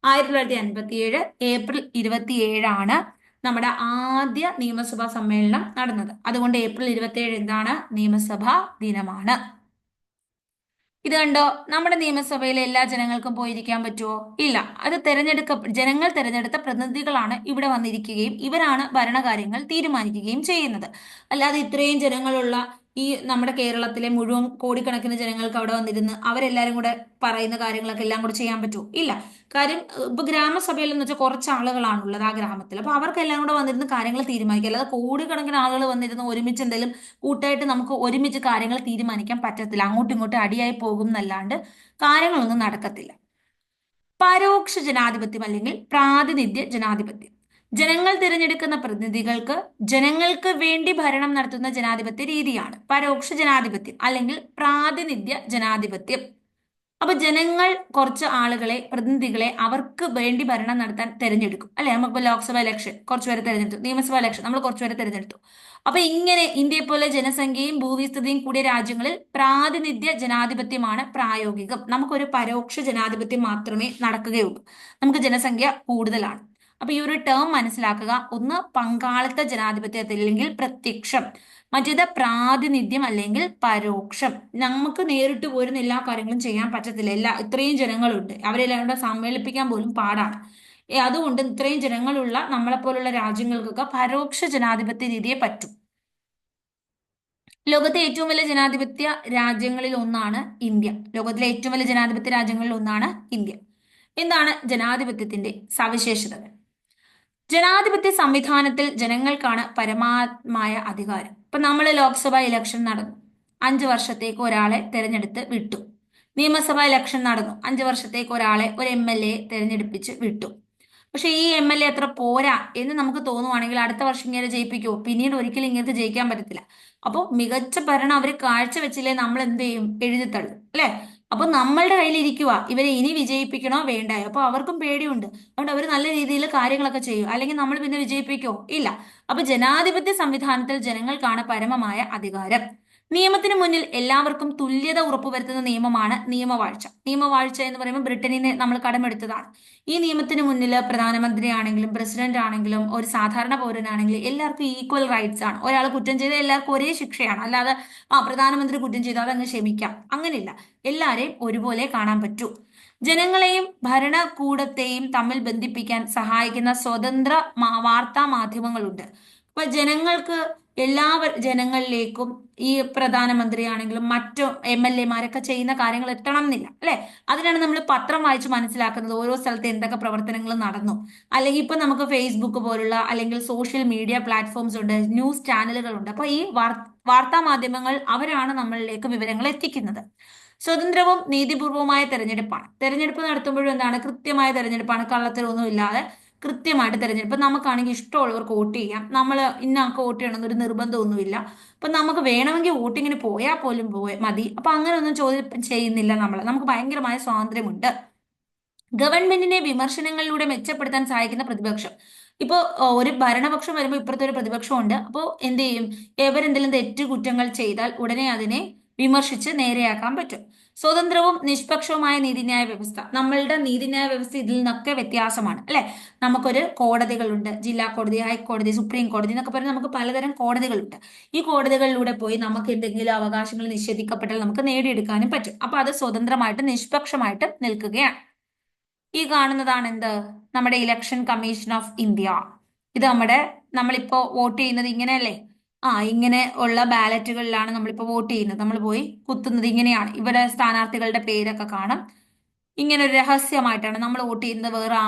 1957 ഏപ്രിൽ 27 നമ്മുടെ ആദ്യ നിയമസഭാ സമ്മേളനം നടന്നത്. അതുകൊണ്ട് ഏപ്രിൽ 27 എന്താണ്? നിയമസഭാ ദിനമാണ്. ഇത് കണ്ടോ, നമ്മുടെ നിയമസഭയിലെ എല്ലാ ജനങ്ങൾക്കും പോയിരിക്കാൻ പറ്റുമോ? ഇല്ല. അത് ജനങ്ങൾ തെരഞ്ഞെടുത്ത പ്രതിനിധികളാണ് ഇവിടെ വന്നിരിക്കുകയും ഇവരാണ് ഭരണകാര്യങ്ങൾ തീരുമാനിക്കുകയും ചെയ്യുന്നത്. അല്ലാതെ ഇത്രയും ജനങ്ങളുള്ള ഈ നമ്മുടെ കേരളത്തിലെ മുഴുവൻ കോടിക്കണക്കിന് ജനങ്ങൾക്ക് അവിടെ വന്നിരുന്ന് അവരെല്ലാരും കൂടെ പറയുന്ന കാര്യങ്ങളൊക്കെ എല്ലാം കൂടെ ചെയ്യാൻ പറ്റുമോ? ഇല്ല. കാര്യം ഇപ്പൊ ഗ്രാമസഭയിൽ എന്ന് വെച്ചാൽ കുറച്ച് ആളുകളാണുള്ളത് ആ ഗ്രാമത്തിൽ. അപ്പൊ അവർക്കെല്ലാം കൂടെ വന്നിരുന്ന് കാര്യങ്ങൾ തീരുമാനിക്കുക. അല്ലാതെ കോടിക്കണക്കിന് ആളുകൾ വന്നിരുന്ന് ഒരുമിച്ച് എന്തെങ്കിലും കൂട്ടായിട്ട് നമുക്ക് ഒരുമിച്ച് കാര്യങ്ങൾ തീരുമാനിക്കാൻ പറ്റത്തില്ല. അങ്ങോട്ടും ഇങ്ങോട്ടും അടിയായി പോകും എന്നല്ലാണ്ട് കാര്യങ്ങളൊന്നും നടക്കത്തില്ല. പരോക്ഷ ജനാധിപത്യം അല്ലെങ്കിൽ പ്രാതിനിധ്യ ജനാധിപത്യം. ജനങ്ങൾ തിരഞ്ഞെടുക്കുന്ന പ്രതിനിധികൾക്ക് ജനങ്ങൾക്ക് വേണ്ടി ഭരണം നടത്തുന്ന ജനാധിപത്യ രീതിയാണ് പരോക്ഷ ജനാധിപത്യം അല്ലെങ്കിൽ പ്രാതിനിധ്യ ജനാധിപത്യം. അപ്പൊ ജനങ്ങൾ കുറച്ച് ആളുകളെ, പ്രതിനിധികളെ അവർക്ക് വേണ്ടി ഭരണം നടത്താൻ തെരഞ്ഞെടുക്കും അല്ലെ. നമുക്കിപ്പോ ലോക്സഭ ഇലക്ഷൻ കുറച്ചുപേരെ തെരഞ്ഞെടുത്തു, നിയമസഭ ഇലക്ഷൻ നമ്മൾ കുറച്ചുപേരെ തെരഞ്ഞെടുത്തു. അപ്പൊ ഇങ്ങനെ ഇന്ത്യയെ പോലെ ജനസംഖ്യയും ഭൂവിസ്തൃതിയും കൂടിയ രാജ്യങ്ങളിൽ പ്രാതിനിധ്യ ജനാധിപത്യമാണ് പ്രായോഗികം. നമുക്കൊരു പരോക്ഷ ജനാധിപത്യം മാത്രമേ നടക്കുകയുള്ളൂ. നമുക്ക് ജനസംഖ്യ കൂടുതലാണ്. അപ്പൊ ഈ ഒരു ടേം മനസ്സിലാക്കുക. ഒന്ന് പങ്കാളിത്ത ജനാധിപത്യത്തിൽ അല്ലെങ്കിൽ പ്രത്യക്ഷം, മറ്റേത് പ്രാതിനിധ്യം അല്ലെങ്കിൽ പരോക്ഷം. നമുക്ക് നേരിട്ട് പോരുന്ന എല്ലാ കാര്യങ്ങളും ചെയ്യാൻ പറ്റത്തില്ല. ഇത്രയും ജനങ്ങളുണ്ട്, അവരെല്ലാം കൂടെ സമ്മേളിപ്പിക്കാൻ പോലും പാടാണ്. അതുകൊണ്ട് ഇത്രയും ജനങ്ങളുള്ള നമ്മളെപ്പോലുള്ള രാജ്യങ്ങൾക്കൊക്കെ പരോക്ഷ ജനാധിപത്യ രീതിയെ പറ്റും. ലോകത്തെ ഏറ്റവും വലിയ ജനാധിപത്യ രാജ്യങ്ങളിൽ ഒന്നാണ് ഇന്ത്യ. ലോകത്തിലെ ഏറ്റവും വലിയ ജനാധിപത്യ രാജ്യങ്ങളിൽ ഒന്നാണ് ഇന്ത്യ. എന്താണ് ജനാധിപത്യത്തിന്റെ സവിശേഷതകൾ? ജനാധിപത്യ സംവിധാനത്തിൽ ജനങ്ങൾക്കാണ് പരമാത്മായ അധികാരം. ഇപ്പൊ നമ്മൾ ലോക്സഭ ഇലക്ഷൻ നടന്നു, 5 വർഷത്തേക്ക് ഒരാളെ തെരഞ്ഞെടുത്ത് വിട്ടു. നിയമസഭാ ഇലക്ഷൻ നടന്നു, 5 വർഷത്തേക്ക് ഒരാളെ, ഒരു MLA തെരഞ്ഞെടുപ്പിച്ച് വിട്ടു. പക്ഷെ ഈ MLA അത്ര പോരാ എന്ന് നമുക്ക് തോന്നുവാണെങ്കിൽ അടുത്ത വർഷം ഇങ്ങനെ ജയിപ്പിക്കുമോ? പിന്നീട് ഒരിക്കലും ഇങ്ങനത്തെ ജയിക്കാൻ പറ്റത്തില്ല. അപ്പോൾ മികച്ച ഭരണം അവർ കാഴ്ചവെച്ചില്ലേ നമ്മൾ എന്ത് ചെയ്യും? എഴുതിത്തള്ളും അല്ലെ. അപ്പൊ നമ്മളുടെ കയ്യിലിരിക്കുക ഇവരെ ഇനി വിജയിപ്പിക്കണോ വേണ്ടായോ. അപ്പൊ അവർക്കും പേടിയുണ്ട്. അതുകൊണ്ട് അവർ നല്ല രീതിയിൽ കാര്യങ്ങളൊക്കെ ചെയ്യും. അല്ലെങ്കിൽ നമ്മൾ പിന്നെ വിജയിപ്പിക്കോ? ഇല്ല. അപ്പൊ ജനാധിപത്യ സംവിധാനത്തിൽ ജനങ്ങൾക്കാണ് പരമമായ അധികാരം. നിയമത്തിന് മുന്നിൽ എല്ലാവർക്കും തുല്യത ഉറപ്പുവരുത്തുന്ന നിയമമാണ് നിയമവാഴ്ച. നിയമവാഴ്ച എന്ന് പറയുമ്പോൾ ബ്രിട്ടനിൽ നിന്ന് നമ്മൾ കടമെടുത്തതാണ്. ഈ നിയമത്തിന് മുന്നിൽ പ്രധാനമന്ത്രി ആണെങ്കിലും പ്രസിഡന്റ് ആണെങ്കിലും ഒരു സാധാരണ പൗരനാണെങ്കിലും എല്ലാവർക്കും ഈക്വൽ റൈറ്റ്സ് ആണ്. ഒരാൾ കുറ്റം ചെയ്താൽ എല്ലാവർക്കും ഒരേ ശിക്ഷയാണ്. അല്ലാതെ പ്രധാനമന്ത്രി കുറ്റം ചെയ്താൽ അതങ്ങ് ക്ഷമിക്കാം, അങ്ങനെയില്ല. എല്ലാരെയും ഒരുപോലെ കാണാൻ പറ്റൂ. ജനങ്ങളെയും ഭരണകൂടത്തെയും തമ്മിൽ ബന്ധിപ്പിക്കാൻ സഹായിക്കുന്ന സ്വതന്ത്ര വാർത്താ മാധ്യമങ്ങളുണ്ട്. അപ്പൊ ജനങ്ങൾക്ക് എല്ലാ ജനങ്ങളിലേക്കും ഈ പ്രധാനമന്ത്രി ആണെങ്കിലും മറ്റു MLA മാരൊക്കെ ചെയ്യുന്ന കാര്യങ്ങൾ എത്തണം എന്നില്ല അല്ലെ. അതിനാണ് നമ്മൾ പത്രം വായിച്ച് മനസ്സിലാക്കുന്നത് ഓരോ സ്ഥലത്ത് എന്തൊക്കെ പ്രവർത്തനങ്ങൾ നടന്നു. അല്ലെങ്കിൽ ഇപ്പൊ നമുക്ക് ഫേസ്ബുക്ക് പോലുള്ള അല്ലെങ്കിൽ സോഷ്യൽ മീഡിയ പ്ലാറ്റ്ഫോംസ് ഉണ്ട്, ന്യൂസ് ചാനലുകളുണ്ട്. അപ്പൊ ഈ വാർത്താ മാധ്യമങ്ങൾ അവരാണ് നമ്മളിലേക്ക് വിവരങ്ങൾ എത്തിക്കുന്നത്. സ്വതന്ത്രവും നീതിപൂർവമായ തെരഞ്ഞെടുപ്പാണ്. തെരഞ്ഞെടുപ്പ് നടത്തുമ്പോഴും എന്താണ്? കൃത്യമായ തെരഞ്ഞെടുപ്പാണ്, കള്ളത്തരമൊന്നും ഇല്ലാതെ കൃത്യമായിട്ട് തെരഞ്ഞെടുപ്പ്. നമുക്കാണെങ്കിൽ ഇഷ്ടമുള്ളവർക്ക് വോട്ട് ചെയ്യാം, നമ്മൾ ഇന്ന ആൾക്ക് വോട്ട് ചെയ്യണമെന്നൊരു നിർബന്ധമൊന്നുമില്ല. അപ്പൊ നമുക്ക് വേണമെങ്കിൽ വോട്ടിങ്ങിന് പോയാൽ പോലും മതി. അപ്പൊ അങ്ങനെയൊന്നും ചോദ്യം ചെയ്യുന്നില്ല നമുക്ക് ഭയങ്കരമായ സ്വാതന്ത്ര്യമുണ്ട്. ഗവൺമെന്റിനെ വിമർശനങ്ങളിലൂടെ മെച്ചപ്പെടുത്താൻ സഹായിക്കുന്ന പ്രതിപക്ഷം. ഇപ്പോ ഒരു ഭരണപക്ഷം വരുമ്പോൾ ഇപ്പുറത്തെ ഒരു പ്രതിപക്ഷമുണ്ട്. അപ്പോൾ എന്ത് ചെയ്യും? എവരെന്തെങ്കിലും തെറ്റ് കുറ്റങ്ങൾ ചെയ്താൽ ഉടനെ അതിനെ വിമർശിച്ച് നേരെയാക്കാൻ പറ്റും. സ്വതന്ത്രവും നിഷ്പക്ഷവുമായ നീതിന്യായ വ്യവസ്ഥ. നമ്മളുടെ നീതിന്യായ വ്യവസ്ഥ ഇതിൽ നിന്നൊക്കെ വ്യത്യാസമാണ് അല്ലെ. നമുക്കൊരു കോടതികളുണ്ട്, ജില്ലാ കോടതി, ഹൈക്കോടതി, സുപ്രീം കോടതി എന്നൊക്കെ പറഞ്ഞ് നമുക്ക് പലതരം കോടതികളുണ്ട്. ഈ കോടതികളിലൂടെ പോയി നമുക്ക് എന്തെങ്കിലും അവകാശങ്ങൾ നിഷേധിക്കപ്പെട്ടാൽ നമുക്ക് നേടിയെടുക്കാനും പറ്റും. അപ്പൊ അത് സ്വതന്ത്രമായിട്ട് നിഷ്പക്ഷമായിട്ട് നിൽക്കുകയാണ്. ഈ കാണുന്നതാണ് എന്ത്? നമ്മുടെ ഇലക്ഷൻ കമ്മീഷൻ ഓഫ് ഇന്ത്യ. ഇത് നമ്മളിപ്പോ വോട്ട് ചെയ്യുന്നത് ഇങ്ങനെയല്ലേ? ഇങ്ങനെ ഉള്ള ബാലറ്റുകളിലാണ് നമ്മളിപ്പോ വോട്ട് ചെയ്യുന്നത്. നമ്മൾ പോയി കുത്തുന്നത് ഇങ്ങനെയാണ്. ഇവിടെ സ്ഥാനാർത്ഥികളുടെ പേരൊക്കെ കാണാം. ഇങ്ങനെ ഒരു രഹസ്യമായിട്ടാണ് നമ്മൾ വോട്ട് ചെയ്യുന്നത്. വേറെ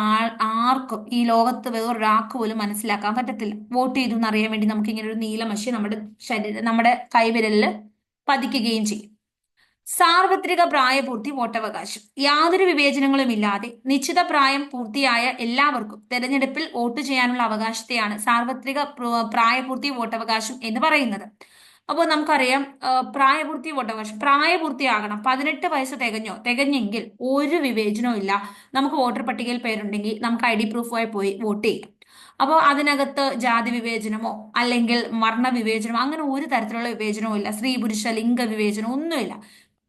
ആർക്കും ഈ ലോകത്ത് വേറൊരാൾക്ക് പോലും മനസ്സിലാക്കാൻ പറ്റത്തില്ല. വോട്ട് ചെയ്തു എന്നറിയാൻ വേണ്ടി നമുക്ക് ഇങ്ങനെ ഒരു നീലമഷി നമ്മുടെ കൈവിരലിൽ പതിക്കുകയും ചെയ്യും. സാർവത്രിക പ്രായപൂർത്തി വോട്ടവകാശം. യാതൊരു വിവേചനങ്ങളും ഇല്ലാതെ നിശ്ചിത പ്രായം പൂർത്തിയായ എല്ലാവർക്കും തെരഞ്ഞെടുപ്പിൽ വോട്ട് ചെയ്യാനുള്ള അവകാശത്തെയാണ് സാർവത്രിക പ്രായപൂർത്തി വോട്ടവകാശം എന്ന് പറയുന്നത്. അപ്പോൾ നമുക്കറിയാം പ്രായപൂർത്തി വോട്ടവകാശം, പ്രായപൂർത്തിയാകണം. 18 വയസ്സ് തികഞ്ഞെങ്കിൽ ഒരു വിവേചനവും ഇല്ല. നമുക്ക് വോട്ടർ പട്ടികയിൽ പേരുണ്ടെങ്കിൽ നമുക്ക് ID പ്രൂഫുമായി പോയി വോട്ട് ചെയ്യാം. അപ്പോൾ അതിനകത്ത് ജാതി വിവേചനമോ അല്ലെങ്കിൽ വർണ്ണ വിവേചനമോ അങ്ങനെ ഒരു തരത്തിലുള്ള വിവേചനവും ഇല്ല. സ്ത്രീ പുരുഷ ലിംഗ വിവേചനം ഒന്നുമില്ല.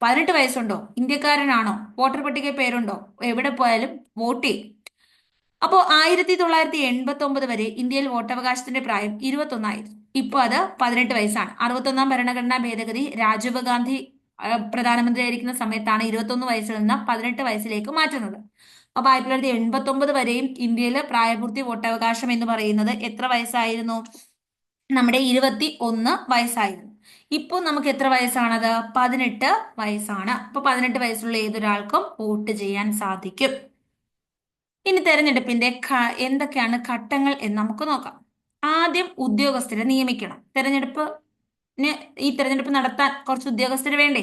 18 വയസ്സുണ്ടോ, ഇന്ത്യക്കാരനാണോ, വോട്ടർ പട്ടികയിൽ പേരുണ്ടോ, എവിടെ പോയാലും വോട്ട് ചെയ്യും. അപ്പോൾ 1989 വരെ ഇന്ത്യയിൽ വോട്ടവകാശത്തിന്റെ പ്രായം 21ആയിരുന്നു. ഇപ്പൊ അത് 18 വയസ്സാണ്. 61ാം ഭരണഘടനാ ഭേദഗതി രാജീവ് ഗാന്ധി പ്രധാനമന്ത്രിയായിരിക്കുന്ന സമയത്താണ് 21 വയസ്സിൽ നിന്ന് 18 വയസ്സിലേക്ക് മാറ്റുന്നത്. അപ്പൊ 1989 വരെയും ഇന്ത്യയിൽ പ്രായപൂർത്തി വോട്ടവകാശം എന്ന് പറയുന്നത് എത്ര വയസ്സായിരുന്നു? നമ്മുടെ 21 വയസ്സായിരുന്നു. ഇപ്പോൾ നമുക്ക് എത്ര വയസ്സാണത്? 18 വയസ്സാണ്. അപ്പൊ 18 വയസ്സുള്ള ഏതൊരാൾക്കും വോട്ട് ചെയ്യാൻ സാധിക്കും. ഇനി തെരഞ്ഞെടുപ്പിന്റെ എന്തൊക്കെയാണ് ഘട്ടങ്ങൾ എന്ന് നമുക്ക് നോക്കാം. ആദ്യം ഉദ്യോഗസ്ഥരെ നിയമിക്കണം. ഈ തെരഞ്ഞെടുപ്പ് നടത്താൻ കുറച്ച് ഉദ്യോഗസ്ഥർ വേണ്ടേ?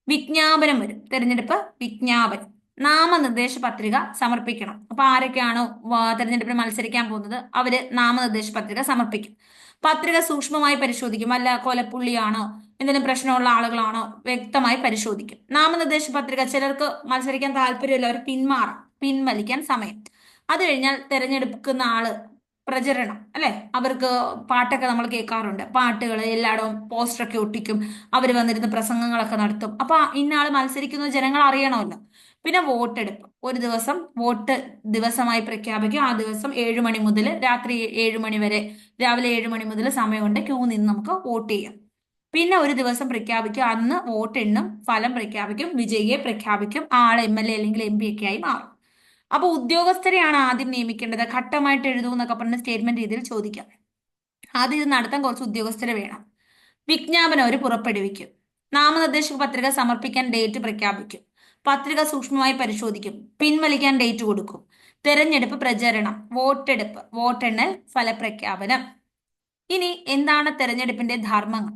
വിജ്ഞാപനം വരും. തെരഞ്ഞെടുപ്പ് വിജ്ഞാപനം. നാമനിർദ്ദേശ പത്രിക സമർപ്പിക്കണം. അപ്പൊ ആരൊക്കെയാണോ തെരഞ്ഞെടുപ്പിന് മത്സരിക്കാൻ പോകുന്നത് അവര് നാമനിർദ്ദേശ പത്രിക സമർപ്പിക്കും. പത്രിക സൂക്ഷ്മമായി പരിശോധിക്കും. അല്ല കൊലപ്പുള്ളിയാണോ, എന്തെങ്കിലും പ്രശ്നമുള്ള ആളുകളാണോ വ്യക്തമായി പരിശോധിക്കും. നാമനിർദ്ദേശ പത്രിക ചിലർക്ക് മത്സരിക്കാൻ താല്പര്യമില്ല, അവർ പിൻവലിക്കാൻ സമയം. അത് കഴിഞ്ഞാൽ തെരഞ്ഞെടുക്കുന്ന ആള് പ്രചരണം അല്ലെ, അവർക്ക് പാട്ടൊക്കെ നമ്മൾ കേൾക്കാറുണ്ട്. പാട്ടുകൾ എല്ലായിടവും പോസ്റ്ററൊക്കെ ഒട്ടിക്കും. അവർ വന്നിരുന്ന പ്രസംഗങ്ങളൊക്കെ നടത്തും. അപ്പൊ ഇന്നയാള് മത്സരിക്കുന്ന ജനങ്ങൾ അറിയണമല്ലോ. പിന്നെ വോട്ടെടുപ്പ്. ഒരു ദിവസം വോട്ട് ദിവസമായി പ്രഖ്യാപിക്കും. ആ ദിവസം 7 മണി മുതൽ രാത്രി 7 മണി വരെ, രാവിലെ 7 മണി മുതൽ സമയമുണ്ട് ക്യൂ നിന്ന് നമുക്ക് വോട്ട് ചെയ്യാം. പിന്നെ ഒരു ദിവസം പ്രഖ്യാപിക്കും. അന്ന് വോട്ട് എണ്ണും, ഫലം പ്രഖ്യാപിക്കും, വിജയിയെ പ്രഖ്യാപിക്കും. ആൾ MLA അല്ലെങ്കിൽ MP ഒക്കെ ആയി മാറും. അപ്പൊ ഉദ്യോഗസ്ഥരെയാണ് ആദ്യം നിയമിക്കേണ്ടത്. ഘട്ടമായിട്ട് എഴുതൂ എന്നൊക്കെ പറഞ്ഞ സ്റ്റേറ്റ്മെന്റ് രീതിയിൽ ചോദിക്കാം. ആദ്യം ഇത് നടത്താൻ കുറച്ച് ഉദ്യോഗസ്ഥരെ വേണം. വിജ്ഞാപനം അവർ പുറപ്പെടുവിക്കും. നാമനിർദ്ദേശ പത്രിക സമർപ്പിക്കാൻ ഡേറ്റ് പ്രഖ്യാപിക്കും. പത്രിക സൂക്ഷ്മമായി പരിശോധിക്കും. പിൻവലിക്കാൻ ഡേറ്റ് കൊടുക്കും. തെരഞ്ഞെടുപ്പ് പ്രചരണം, വോട്ടെടുപ്പ്, വോട്ടെണ്ണൽ, ഫലപ്രഖ്യാപനം. ഇനി എന്താണ് തെരഞ്ഞെടുപ്പിന്റെ ധർമ്മങ്ങൾ?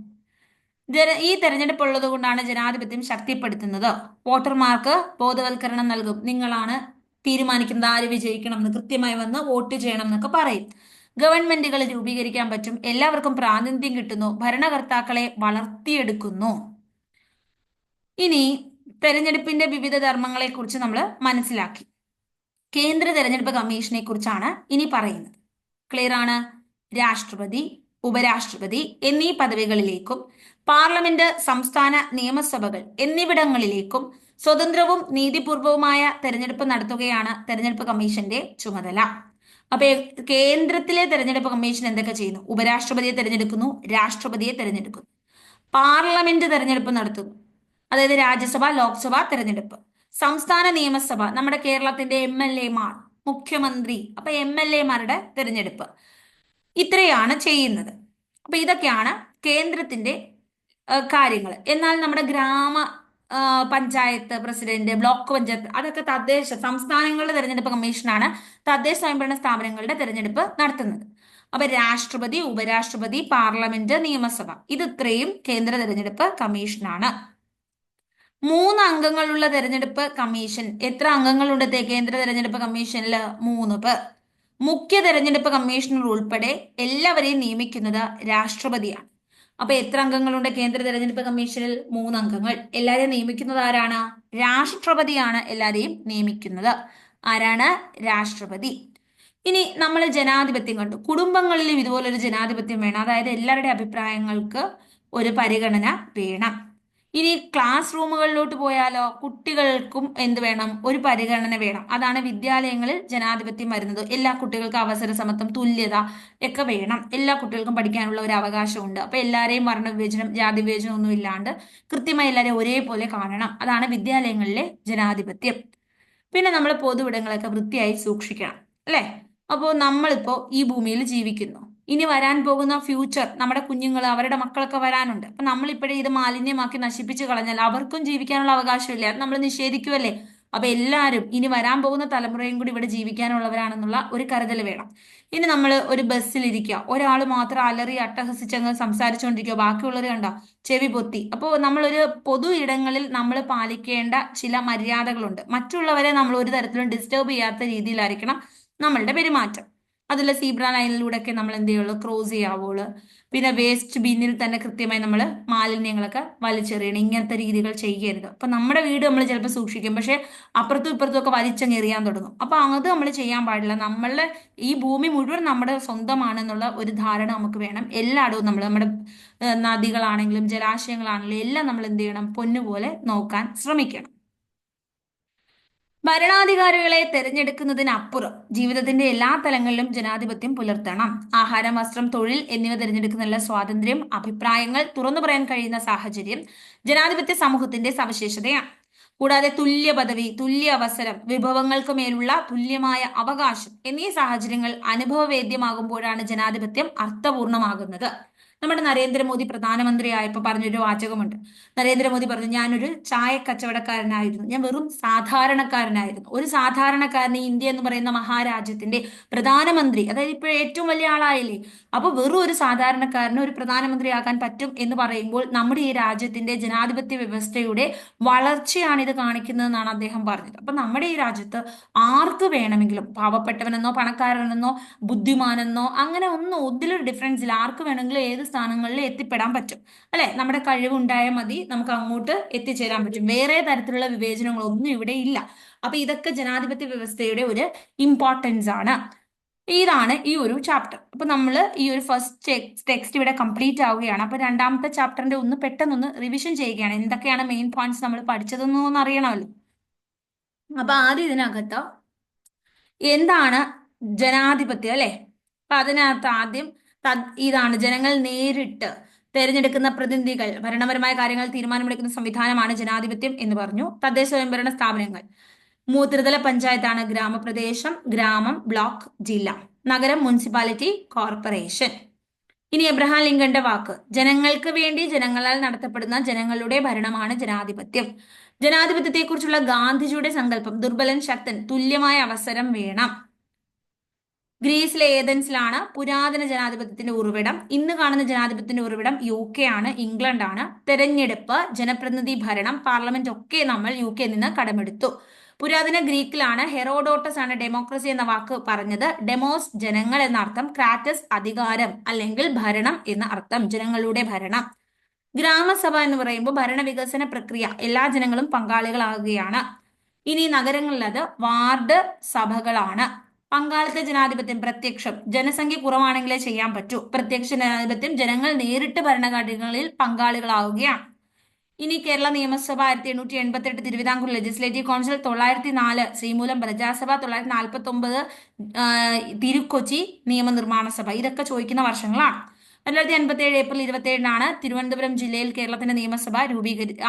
ഈ തെരഞ്ഞെടുപ്പ് ഉള്ളത് കൊണ്ടാണ് ജനാധിപത്യം ശക്തിപ്പെടുത്തുന്നത്. വോട്ടർമാർക്ക് ബോധവൽക്കരണം നൽകും. നിങ്ങളാണ് തീരുമാനിക്കുന്നത് ആര് വിജയിക്കണം എന്ന്. കൃത്യമായി വന്ന് വോട്ട് ചെയ്യണം എന്നൊക്കെ പറയും. ഗവൺമെന്റുകൾ രൂപീകരിക്കാൻ പറ്റും. എല്ലാവർക്കും പ്രാതിനിധ്യം കിട്ടുന്നു. ഭരണകർത്താക്കളെ വളർത്തിയെടുക്കുന്നു. ഇനി തെരഞ്ഞെടുപ്പിന്റെ വിവിധ ധർമ്മങ്ങളെ കുറിച്ച് നമ്മൾ മനസ്സിലാക്കി. കേന്ദ്ര തെരഞ്ഞെടുപ്പ് കമ്മീഷനെ കുറിച്ചാണ് ഇനി പറയുന്നത്. ക്ലിയർ ആണ്? രാഷ്ട്രപതി, ഉപരാഷ്ട്രപതി എന്നീ പദവികളിലേക്കും പാർലമെന്റ്, സംസ്ഥാന നിയമസഭകൾ എന്നിവിടങ്ങളിലേക്കും സ്വതന്ത്രവും നീതിപൂർവവുമായ തെരഞ്ഞെടുപ്പ് നടത്തുകയാണ് തെരഞ്ഞെടുപ്പ് കമ്മീഷന്റെ ചുമതല. അപ്പൊ കേന്ദ്രത്തിലെ തെരഞ്ഞെടുപ്പ് കമ്മീഷൻ എന്തൊക്കെ ചെയ്യുന്നു? ഉപരാഷ്ട്രപതിയെ തെരഞ്ഞെടുക്കുന്നു, രാഷ്ട്രപതിയെ തെരഞ്ഞെടുക്കുന്നു, പാർലമെന്റ് തെരഞ്ഞെടുപ്പ് നടത്തുന്നു, അതായത് രാജ്യസഭ, ലോക്സഭ തെരഞ്ഞെടുപ്പ്, സംസ്ഥാന നിയമസഭ, നമ്മുടെ കേരളത്തിന്റെ MLA മാർ, മുഖ്യമന്ത്രി, അപ്പൊ MLA മാരുടെ തെരഞ്ഞെടുപ്പ്. ഇത്രയാണ് ചെയ്യുന്നത്. അപ്പൊ ഇതൊക്കെയാണ് കേന്ദ്രത്തിന്റെ കാര്യങ്ങൾ. എന്നാൽ നമ്മുടെ പഞ്ചായത്ത് പ്രസിഡന്റ്, ബ്ലോക്ക് പഞ്ചായത്ത്, അതൊക്കെ സംസ്ഥാനങ്ങളുടെ തെരഞ്ഞെടുപ്പ് കമ്മീഷനാണ് തദ്ദേശ സ്വയംഭരണ സ്ഥാപനങ്ങളുടെ തെരഞ്ഞെടുപ്പ് നടത്തുന്നത്. അപ്പൊ രാഷ്ട്രപതി, ഉപരാഷ്ട്രപതി, പാർലമെന്റ്, നിയമസഭ, ഇത് ഇത്രയും കേന്ദ്ര തെരഞ്ഞെടുപ്പ് കമ്മീഷനാണ്. 3 അംഗങ്ങളുള്ള തെരഞ്ഞെടുപ്പ് കമ്മീഷൻ. എത്ര അംഗങ്ങളുണ്ട് കേന്ദ്ര തെരഞ്ഞെടുപ്പ് കമ്മീഷനിൽ? 3 പേർ. മുഖ്യ തെരഞ്ഞെടുപ്പ് കമ്മീഷണർ ഉൾപ്പെടെ എല്ലാവരെയും നിയമിക്കുന്നത് രാഷ്ട്രപതിയാണ്. അപ്പൊ എത്ര അംഗങ്ങളുണ്ട് കേന്ദ്ര തെരഞ്ഞെടുപ്പ് കമ്മീഷനിൽ? 3 അംഗങ്ങൾ. എല്ലാരെയും നിയമിക്കുന്നത് ആരാണ്? രാഷ്ട്രപതിയാണ് എല്ലാരെയും നിയമിക്കുന്നത്. ആരാണ്? രാഷ്ട്രപതി. ഇനി നമ്മൾ ജനാധിപത്യം കണ്ടു. കുടുംബങ്ങളിലും ഇതുപോലൊരു ജനാധിപത്യം വേണം. അതായത് എല്ലാവരുടെ അഭിപ്രായങ്ങൾക്ക് ഒരു പരിഗണന വേണം. ഇനി ക്ലാസ് റൂമുകളിലോട്ട് പോയാലോ? കുട്ടികൾക്കും എന്ത് വേണം? ഒരു പരിഗണന വേണം. അതാണ് വിദ്യാലയങ്ങളിൽ ജനാധിപത്യം വരുന്നത്. എല്ലാ കുട്ടികൾക്കും അവസര സമത്വം, തുല്യത ഒക്കെ വേണം. എല്ലാ കുട്ടികൾക്കും പഠിക്കാനുള്ള ഒരു അവകാശമുണ്ട്. അപ്പൊ എല്ലാവരെയും വർണ്ണവിവേചനം, ജാതി വിവേചനം ഒന്നും ഇല്ലാണ്ട് കൃത്യമായി എല്ലാവരെയും ഒരേപോലെ കാണണം. അതാണ് വിദ്യാലയങ്ങളിലെ ജനാധിപത്യം. പിന്നെ നമ്മൾ പൊതുവിടങ്ങളൊക്കെ വൃത്തിയായി സൂക്ഷിക്കണം അല്ലെ? അപ്പോൾ നമ്മളിപ്പോ ഈ ഭൂമിയിൽ ജീവിക്കുന്നു. ഇനി വരാൻ പോകുന്ന ഫ്യൂച്ചർ, നമ്മുടെ കുഞ്ഞുങ്ങൾ, അവരുടെ മക്കളൊക്കെ വരാനുണ്ട്. അപ്പൊ നമ്മളിപ്പോഴേ ഇത് മാലിന്യമാക്കി നശിപ്പിച്ച് കളഞ്ഞാൽ അവർക്കും ജീവിക്കാനുള്ള അവകാശമില്ല. അത് നമ്മൾ നിഷേധിക്കുമല്ലേ? അപ്പൊ എല്ലാവരും, ഇനി വരാൻ പോകുന്ന തലമുറയും കൂടി ഇവിടെ ജീവിക്കാനുള്ളവരാണെന്നുള്ള ഒരു കരുതൽ വേണം. ഇനി നമ്മൾ ഒരു ബസ്സിലിരിക്കുക, ഒരാൾ മാത്രം അലറി അട്ടഹസിച്ചങ്ങ് സംസാരിച്ചുകൊണ്ടിരിക്കുക, ബാക്കിയുള്ളവർ കണ്ടോ ചെവി പൊത്തി. അപ്പോൾ നമ്മളൊരു പൊതു ഇടങ്ങളിൽ നമ്മൾ പാലിക്കേണ്ട ചില മര്യാദകളുണ്ട്. മറ്റുള്ളവരെ നമ്മൾ ഒരു തരത്തിലും ഡിസ്റ്റർബ് ചെയ്യാത്ത രീതിയിലായിരിക്കണം നമ്മളുടെ പെരുമാറ്റം. അതിൽ സീബ്ര ലൈനിലൂടെ ഒക്കെ നമ്മൾ എന്ത് ചെയ്യുള്ളൂ? ക്രോസ് ചെയ്യാവുള്ളൂ. പിന്നെ വേസ്റ്റ് ബിന്നിൽ തന്നെ കൃത്യമായി നമ്മൾ മാലിന്യങ്ങളൊക്കെ വലിച്ചെറിയണം. ഇങ്ങനത്തെ രീതികൾ ചെയ്യരുത്. അപ്പൊ നമ്മുടെ വീട് നമ്മൾ ചിലപ്പോൾ സൂക്ഷിക്കും, പക്ഷെ അപ്പുറത്തും ഇപ്പുറത്തും ഒക്കെ വലിച്ചങ്ങ് എറിയാൻ തുടങ്ങും. അപ്പൊ അത് നമ്മൾ ചെയ്യാൻ പാടില്ല. നമ്മളുടെ ഈ ഭൂമി മുഴുവൻ നമ്മുടെ സ്വന്തമാണെന്നുള്ള ഒരു ധാരണ നമുക്ക് വേണം. എല്ലായിടവും നമ്മുടെ നദികളാണെങ്കിലും ജലാശയങ്ങളാണെങ്കിലും എല്ലാം നമ്മൾ എന്ത് ചെയ്യണം? പൊന്നുപോലെ നോക്കാൻ ശ്രമിക്കണം. ഭരണാധികാരികളെ തെരഞ്ഞെടുക്കുന്നതിനപ്പുറം ജീവിതത്തിന്റെ എല്ലാ തലങ്ങളിലും ജനാധിപത്യം പുലർത്തണം. ആഹാരം, വസ്ത്രം, തൊഴിൽ എന്നിവ തിരഞ്ഞെടുക്കുന്നതിനുള്ള സ്വാതന്ത്ര്യം, അഭിപ്രായങ്ങൾ തുറന്നു പറയാൻ കഴിയുന്ന സാഹചര്യം ജനാധിപത്യ സമൂഹത്തിന്റെ സവിശേഷതയാണ്. കൂടാതെ തുല്യ പദവി, തുല്യ അവസരം, വിഭവങ്ങൾക്ക് മേലുള്ള തുല്യമായ അവകാശം എന്നീ സാഹചര്യങ്ങൾ അനുഭവവേദ്യമാകുമ്പോഴാണ് ജനാധിപത്യം അർത്ഥപൂർണമാകുന്നത്. നമ്മുടെ നരേന്ദ്രമോദി പ്രധാനമന്ത്രിയായപ്പോൾ പറഞ്ഞൊരു വാചകമുണ്ട്. നരേന്ദ്രമോദി പറഞ്ഞു, ഞാനൊരു ചായ കച്ചവടക്കാരനായിരുന്നു, ഞാൻ വെറും സാധാരണക്കാരനായിരുന്നു. ഒരു സാധാരണക്കാരന് ഇന്ത്യ എന്ന് പറയുന്ന മഹാരാജ്യത്തിന്റെ പ്രധാനമന്ത്രി, അതായത് ഇപ്പോൾ ഏറ്റവും വലിയ ആളായില്ലേ, അപ്പൊ വെറും ഒരു സാധാരണക്കാരന് ഒരു പ്രധാനമന്ത്രിയാകാൻ പറ്റും എന്ന് പറയുമ്പോൾ നമ്മുടെ ഈ രാജ്യത്തിന്റെ ജനാധിപത്യ വ്യവസ്ഥയുടെ വളർച്ചയാണ് ഇത് കാണിക്കുന്നതെന്നാണ് അദ്ദേഹം പറഞ്ഞത്. അപ്പൊ നമ്മുടെ ഈ രാജ്യത്ത് ആർക്ക് വേണമെങ്കിലും, പാവപ്പെട്ടവനെന്നോ പണക്കാരനെന്നോ ബുദ്ധിമാനെന്നോ അങ്ങനെ ഒന്നും ഒന്നിലൊരു ഡിഫറൻസ് ഇല്ല, ആർക്ക് വേണമെങ്കിലും ഏത് സ്ഥാനങ്ങളിൽ എത്തിപ്പെടാൻ പറ്റും അല്ലെ. നമ്മുടെ കഴിവുണ്ടായാൽ മതി, നമുക്ക് അങ്ങോട്ട് എത്തിച്ചേരാൻ പറ്റും. വേറെ തരത്തിലുള്ള വിവേചനങ്ങളൊന്നും ഇവിടെ ഇല്ല. അപ്പൊ ഇതൊക്കെ ജനാധിപത്യ വ്യവസ്ഥയുടെ ഒരു ഇമ്പോർട്ടൻസ് ആണ്. ഇതാണ് ഈ ഒരു ചാപ്റ്റർ. അപ്പൊ നമ്മൾ ഈ ഒരു ഫസ്റ്റ് ടെക്സ്റ്റ് ഇവിടെ കംപ്ലീറ്റ് ആവുകയാണ്. അപ്പൊ രണ്ടാമത്തെ ചാപ്റ്ററിന്റെ ഒന്ന് പെട്ടെന്നൊന്ന് റിവിഷൻ ചെയ്യുകയാണ്. എന്തൊക്കെയാണ് മെയിൻ പോയിന്റ്സ് നമ്മൾ പഠിച്ചതെന്നൊന്ന് അറിയണമല്ലോ. അപ്പൊ ആദ്യം ഇതിനകത്ത് എന്താണ് ജനാധിപത്യം അല്ലെ. അപ്പൊ അതിനകത്ത് ആദ്യം ഇതാണ് ജനങ്ങൾ നേരിട്ട് തെരഞ്ഞെടുക്കുന്ന പ്രതിനിധികൾ ഭരണപരമായ കാര്യങ്ങൾ തീരുമാനമെടുക്കുന്ന സംവിധാനമാണ് ജനാധിപത്യം എന്ന് പറഞ്ഞു. തദ്ദേശ സ്വയംഭരണ സ്ഥാപനങ്ങൾ ത്രിതല പഞ്ചായത്താണ് ഗ്രാമപ്രദേശം, ഗ്രാമം, ബ്ലോക്ക്, ജില്ല, നഗരം, മുനിസിപ്പാലിറ്റി, കോർപ്പറേഷൻ. ഇനി എബ്രഹാം ലിങ്കന്റെ വാക്ക്, ജനങ്ങൾക്ക് വേണ്ടി ജനങ്ങളാൽ നടത്തപ്പെടുന്ന ജനങ്ങളുടെ ഭരണമാണ് ജനാധിപത്യം. ജനാധിപത്യത്തെക്കുറിച്ചുള്ള ഗാന്ധിജിയുടെ സങ്കല്പം, ദുർബലൻ ശക്തൻ തുല്യമായ അവസരം വേണം. ഗ്രീസിലെ ഏതൻസിലാണ് പുരാതന ജനാധിപത്യത്തിന്റെ ഉറവിടം. ഇന്ന് കാണുന്ന ജനാധിപത്യത്തിന്റെ ഉറവിടം UK ആണ്, ഇംഗ്ലണ്ട് ആണ്. തെരഞ്ഞെടുപ്പ്, ജനപ്രതിനിധി ഭരണം, പാർലമെന്റ് ഒക്കെ നമ്മൾ UK നിന്ന് കടമെടുത്തു. പുരാതന ഗ്രീക്കിലാണ് ഹെറോഡോട്ടസ് ആണ് ഡെമോക്രസി എന്ന വാക്ക് പറഞ്ഞത്. ഡെമോസ് ജനങ്ങൾ എന്ന അർത്ഥം, ക്രാറ്റസ് അധികാരം അല്ലെങ്കിൽ ഭരണം എന്ന അർത്ഥം, ജനങ്ങളുടെ ഭരണം. ഗ്രാമസഭ എന്ന് പറയുമ്പോൾ ഭരണ വികസന പ്രക്രിയ, എല്ലാ ജനങ്ങളും പങ്കാളികളാകുകയാണ്. ഇനി നഗരങ്ങളിൽ അത് വാർഡ് സഭകളാണ്. പങ്കാളിത്ത ജനാധിപത്യം, പ്രത്യക്ഷം, ജനസംഖ്യ കുറവാണെങ്കിലേ ചെയ്യാൻ പറ്റൂ. പ്രത്യക്ഷ ജനാധിപത്യം, ജനങ്ങൾ നേരിട്ട് ഭരണഘടനകളിൽ പങ്കാളികളാവുകയാണ്. ഇനി കേരള നിയമസഭ 1888, തിരുവിതാംകൂർ ലെജിസ്ലേറ്റീവ് കൗൺസിൽ 904, ശ്രീമൂലം പ്രജാസഭ 949, തിരുക്കൊച്ചി നിയമനിർമ്മാണ സഭ. ഇതൊക്കെ ചോദിക്കുന്ന വർഷങ്ങളാണ്. 1957 ഏപ്രിൽ 27-നാണ് തിരുവനന്തപുരം ജില്ലയിൽ കേരളത്തിന്റെ നിയമസഭ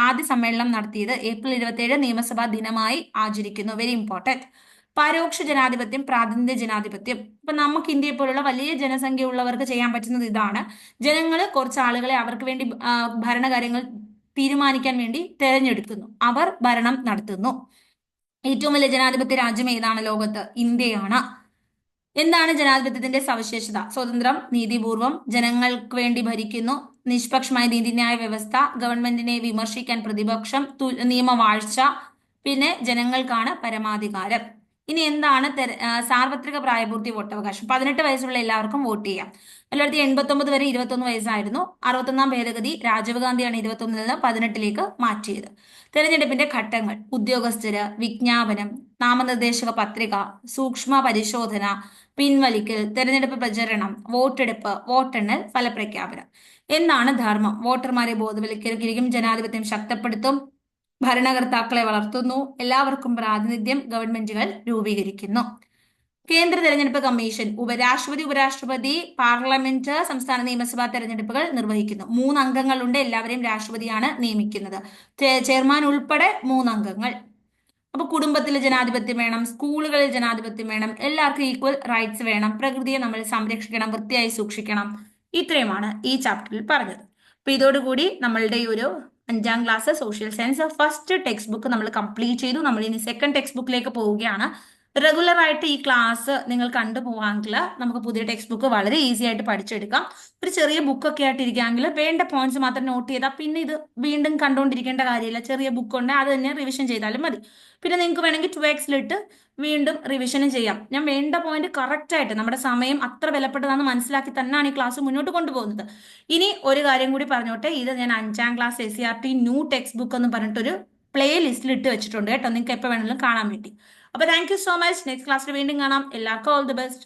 ആദ്യ സമ്മേളനം നടത്തിയത്. ഏപ്രിൽ 27 നിയമസഭാ ദിനമായി ആചരിക്കുന്നു. Very important. പരോക്ഷ ജനാധിപത്യം, പ്രാതിനിധ്യ ജനാധിപത്യം. ഇപ്പൊ നമുക്ക് ഇന്ത്യയെ പോലുള്ള വലിയ ജനസംഖ്യ ഉള്ളവർക്ക് ചെയ്യാൻ പറ്റുന്നത് ഇതാണ്. ജനങ്ങൾ കുറച്ച് ആളുകളെ അവർക്ക് വേണ്ടി ഭരണകാര്യങ്ങൾ തീരുമാനിക്കാൻ വേണ്ടി തെരഞ്ഞെടുക്കുന്നു, അവർ ഭരണം നടത്തുന്നു. ഏറ്റവും വലിയ ജനാധിപത്യ രാജ്യം ഏതാണ് ലോകത്ത്? ഇന്ത്യയാണ്. എന്താണ് ജനാധിപത്യത്തിന്റെ സവിശേഷത? സ്വതന്ത്രം, നീതിപൂർവം, ജനങ്ങൾക്ക് വേണ്ടി ഭരിക്കുന്നു, നിഷ്പക്ഷമായ നീതിന്യായ വ്യവസ്ഥ, ഗവൺമെന്റിനെ വിമർശിക്കാൻ പ്രതിപക്ഷം, നിയമവാഴ്ച, പിന്നെ ജനങ്ങൾക്കാണ് പരമാധികാരം. ഇനി എന്താണ് സാർവത്രിക പ്രായപൂർത്തി വോട്ടവകാശം? 18 വയസ്സുള്ള എല്ലാവർക്കും വോട്ട് ചെയ്യാം. 1989 വരെ 21 വയസ്സായിരുന്നു. 61-ാം ഭേദഗതി രാജീവ് ഗാന്ധിയാണ് 21-ൽ നിന്ന് 18-ലേക്ക് മാറ്റിയത്. തെരഞ്ഞെടുപ്പിന്റെ ഘട്ടങ്ങൾ: ഉദ്യോഗസ്ഥര്, വിജ്ഞാപനം, നാമനിർദ്ദേശക പത്രിക, സൂക്ഷ്മ പരിശോധന, പിൻവലിക്കൽ, തെരഞ്ഞെടുപ്പ് പ്രചരണം, വോട്ടെടുപ്പ്, വോട്ടെണ്ണൽ, ഫലപ്രഖ്യാപനം. എന്താണ് ധർമ്മം? വോട്ടർമാരെ ബോധവൽക്കരിക്കും, ജനാധിപത്യം ശക്തിപ്പെടുത്തും, ഭരണകർത്താക്കളെ വളർത്തുന്നു, എല്ലാവർക്കും പ്രാതിനിധ്യം, ഗവൺമെന്റുകൾ രൂപീകരിക്കുന്നു. കേന്ദ്ര തെരഞ്ഞെടുപ്പ് കമ്മീഷൻ രാഷ്ട്രപതി, ഉപരാഷ്ട്രപതി, പാർലമെന്റ്, സംസ്ഥാന നിയമസഭാ തെരഞ്ഞെടുപ്പുകൾ നിർവഹിക്കുന്നു. 3 അംഗങ്ങളുണ്ട്, എല്ലാവരെയും രാഷ്ട്രപതിയാണ് നിയമിക്കുന്നത്. ചെയർമാൻ ഉൾപ്പെടെ 3 അംഗങ്ങൾ. അപ്പൊ കുടുംബത്തിൽ ജനാധിപത്യം വേണം, സ്കൂളുകളിൽ ജനാധിപത്യം വേണം, എല്ലാവർക്കും ഈക്വൽ റൈറ്റ്സ് വേണം, പ്രകൃതിയെ നമ്മൾ സംരക്ഷിക്കണം, വൃത്തിയായി സൂക്ഷിക്കണം. ഇത്രയുമാണ് ഈ ചാപ്റ്ററിൽ പറഞ്ഞത്. അപ്പൊ ഇതോടുകൂടി നമ്മളുടെ ഈ ഒരു 5-ാം class social science first text book നമ്മൾ കംപ്ലീറ്റ് ചെയ്തു. നമ്മൾ ഇനി സെക്കൻഡ് ടെക്സ്റ്റ് ബുക്കിലേക്ക് പോവുകയാണ്. റെഗുലർ ആയിട്ട് ഈ ക്ലാസ് നിങ്ങൾ കണ്ടുപോവാമെങ്കിൽ നമുക്ക് പുതിയ ടെക്സ്റ്റ് ബുക്ക് വളരെ ഈസി ആയിട്ട് പഠിച്ചെടുക്കാം. ഒരു ചെറിയ ബുക്കൊക്കെ ആയിട്ട് ഇരിക്കുകയാണെങ്കിൽ വേണ്ട പോയിന്റ്സ് മാത്രം നോട്ട് ചെയ്താൽ പിന്നെ ഇത് വീണ്ടും കണ്ടുകൊണ്ടിരിക്കേണ്ട കാര്യമില്ല. ചെറിയ ബുക്ക് ഉണ്ട്, അത് തന്നെ റിവിഷൻ ചെയ്താലും മതി. പിന്നെ നിങ്ങൾക്ക് വേണമെങ്കിൽ 2xലിട്ട് വീണ്ടും റിവിഷനും ചെയ്യാം. ഞാൻ വേണ്ട പോയിന്റ് കറക്റ്റ് ആയിട്ട്, നമ്മുടെ സമയം അത്ര വിലപ്പെട്ടതാണെന്ന് മനസ്സിലാക്കി തന്നെയാണ് ഈ ക്ലാസ് മുന്നോട്ട് കൊണ്ടുപോകുന്നത്. ഇനി ഒരു കാര്യം കൂടി പറഞ്ഞോട്ടെ, ഇത് ഞാൻ 5-ാം class SCERT new text book എന്ന് പറഞ്ഞിട്ടൊരു പ്ലേ ലിസ്റ്റിൽ ഇട്ട് വെച്ചിട്ടുണ്ട് കേട്ടോ, നിങ്ങൾക്ക് എപ്പോൾ വേണമെങ്കിലും കാണാൻ വേണ്ടി. അപ്പൊ thank you so much. Next ക്ലാസ്സിൽ വീണ്ടും കാണാം. എല്ലാവർക്കും ഓൾ ദി ബെസ്റ്റ്.